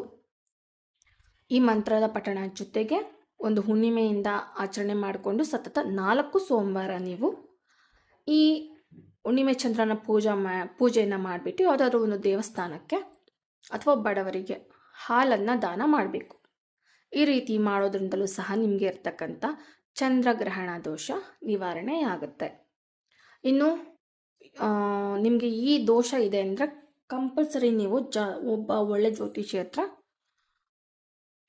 ಈ ಮಂತ್ರದ ಪಠಣ ಜೊತೆಗೆ ಒಂದು ಹುಣ್ಣಿಮೆಯಿಂದ ಆಚರಣೆ ಮಾಡಿಕೊಂಡು ಸತತ 4 ಸೋಮವಾರ ನೀವು ಈ ಹುಣ್ಣಿಮೆ ಚಂದ್ರನ ಪೂಜೆಯನ್ನು ಮಾಡಿಬಿಟ್ಟು ಯಾವುದಾದ್ರೂ ಒಂದು ದೇವಸ್ಥಾನಕ್ಕೆ ಅಥವಾ ಬಡವರಿಗೆ ಹಾಲನ್ನು ದಾನ ಮಾಡಬೇಕು. ಈ ರೀತಿ ಮಾಡೋದ್ರಿಂದಲೂ ಸಹ ನಿಮಗೆ ಇರ್ತಕ್ಕಂಥ ಚಂದ್ರಗ್ರಹಣ ದೋಷ ನಿವಾರಣೆಯಾಗುತ್ತೆ. ಇನ್ನು ನಿಮಗೆ ಈ ದೋಷ ಇದೆ ಅಂದರೆ ಕಂಪಲ್ಸರಿ ನೀವು ಒಬ್ಬ ಒಳ್ಳೆ ಜ್ಯೋತಿಷಿ ಹತ್ರ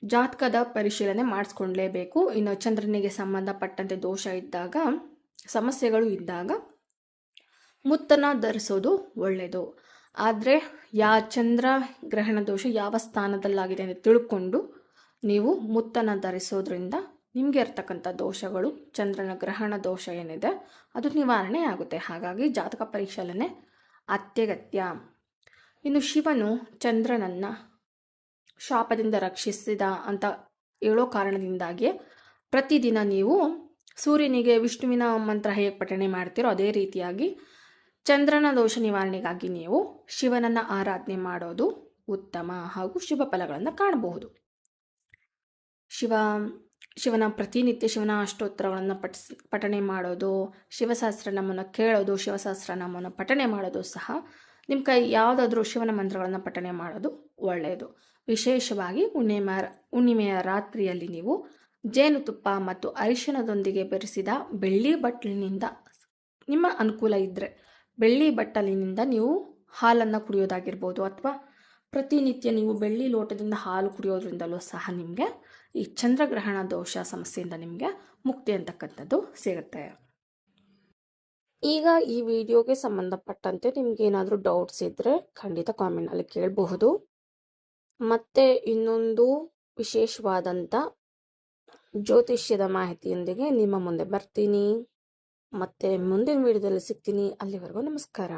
ಜಾತಕದ ಪರಿಶೀಲನೆ ಮಾಡಿಸ್ಕೊಳ್ಳೇಬೇಕು. ಇನ್ನು ಚಂದ್ರನಿಗೆ ಸಂಬಂಧಪಟ್ಟಂತೆ ದೋಷ ಇದ್ದಾಗ, ಸಮಸ್ಯೆಗಳು ಇದ್ದಾಗ ಮುತ್ತನ್ನು ಧರಿಸೋದು ಒಳ್ಳೆಯದು. ಆದರೆ ಚಂದ್ರ ಗ್ರಹಣ ದೋಷ ಯಾವ ಸ್ಥಾನದಲ್ಲಾಗಿದೆ ಅಂತ ತಿಳ್ಕೊಂಡು ನೀವು ಮುತ್ತನ್ನು ಧರಿಸೋದ್ರಿಂದ ನಿಮಗೆ ಇರ್ತಕ್ಕಂಥ ದೋಷಗಳು, ಚಂದ್ರನ ಗ್ರಹಣ ದೋಷ ಏನಿದೆ ಅದು ನಿವಾರಣೆ ಆಗುತ್ತೆ. ಹಾಗಾಗಿ ಜಾತಕ ಪರಿಶೀಲನೆ ಅತ್ಯಗತ್ಯ. ಇನ್ನು ಶಿವನು ಚಂದ್ರನನ್ನು ಶಾಪದಿಂದ ರಕ್ಷಿಸಿದ ಅಂತ ಹೇಳೋ ಕಾರಣದಿಂದಾಗಿ ಪ್ರತಿದಿನ ನೀವು ಸೂರ್ಯನಿಗೆ ವಿಷ್ಣುವಿನ ಮಂತ್ರ ಹೇಗೆ ಪಠಣೆ ಮಾಡ್ತೀರೋ ಅದೇ ರೀತಿಯಾಗಿ ಚಂದ್ರನ ದೋಷ ನಿವಾರಣೆಗಾಗಿ ನೀವು ಶಿವನನ್ನು ಆರಾಧನೆ ಮಾಡೋದು ಉತ್ತಮ ಹಾಗೂ ಶುಭ ಫಲಗಳನ್ನು ಕಾಣಬಹುದು. ಶಿವನ ಪ್ರತಿನಿತ್ಯ ಶಿವನ ಅಷ್ಟೋತ್ತರಗಳನ್ನು ಪಠಣೆ ಮಾಡೋದು, ಶಿವಸಹಸ್ರನಾಮವನ್ನು ಕೇಳೋದು, ಶಿವಸಹಸ್ರನಾಮವನ್ನು ಪಠಣೆ ಮಾಡೋದು ಸಹ ನಿಮ್ಮ ಕೈ ಯಾವುದಾದ್ರೂ ಶಿವನ ಮಂತ್ರಗಳನ್ನು ಪಠಣೆ ಮಾಡೋದು ಒಳ್ಳೆಯದು. ವಿಶೇಷವಾಗಿ ಹುಣ್ಣಿಮೆಯ ರಾತ್ರಿಯಲ್ಲಿ ನೀವು ಜೇನುತುಪ್ಪ ಮತ್ತು ಅರಿಶಿಣದೊಂದಿಗೆ ಬೆರೆಸಿದ ಬೆಳ್ಳಿ ಬಟ್ಟಲಿನಿಂದ, ನಿಮ್ಮ ಅನುಕೂಲ ಇದ್ದರೆ ಬೆಳ್ಳಿ ಬಟ್ಟಲಿನಿಂದ ನೀವು ಹಾಲನ್ನು ಕುಡಿಯೋದಾಗಿರ್ಬೋದು, ಅಥವಾ ಪ್ರತಿನಿತ್ಯ ನೀವು ಬೆಳ್ಳಿ ಲೋಟದಿಂದ ಹಾಲು ಕುಡಿಯೋದ್ರಿಂದಲೂ ಸಹ ನಿಮಗೆ ಈ ಚಂದ್ರಗ್ರಹಣ ದೋಷ ಸಮಸ್ಯೆಯಿಂದ ನಿಮಗೆ ಮುಕ್ತಿ ಅಂತಕ್ಕಂಥದ್ದು ಸಿಗುತ್ತೆ. ಈಗ ಈ ವಿಡಿಯೋಗೆ ಸಂಬಂಧಪಟ್ಟಂತೆ ನಿಮ್ಗೇನಾದರೂ ಡೌಟ್ಸ್ ಇದ್ದರೆ ಖಂಡಿತ ಕಾಮೆಂಟ್ನಲ್ಲಿ ಕೇಳಬಹುದು. ಮತ್ತೆ ಇನ್ನೊಂದು ವಿಶೇಷವಾದಂಥ ಜ್ಯೋತಿಷ್ಯದ ಮಾಹಿತಿಯೊಂದಿಗೆ ನಿಮ್ಮ ಮುಂದೆ ಬರ್ತೀನಿ. ಮತ್ತೆ ಮುಂದಿನ ವಿಡಿಯೋದಲ್ಲಿ ಸಿಗ್ತೀನಿ. ಅಲ್ಲಿವರೆಗೂ ನಮಸ್ಕಾರ.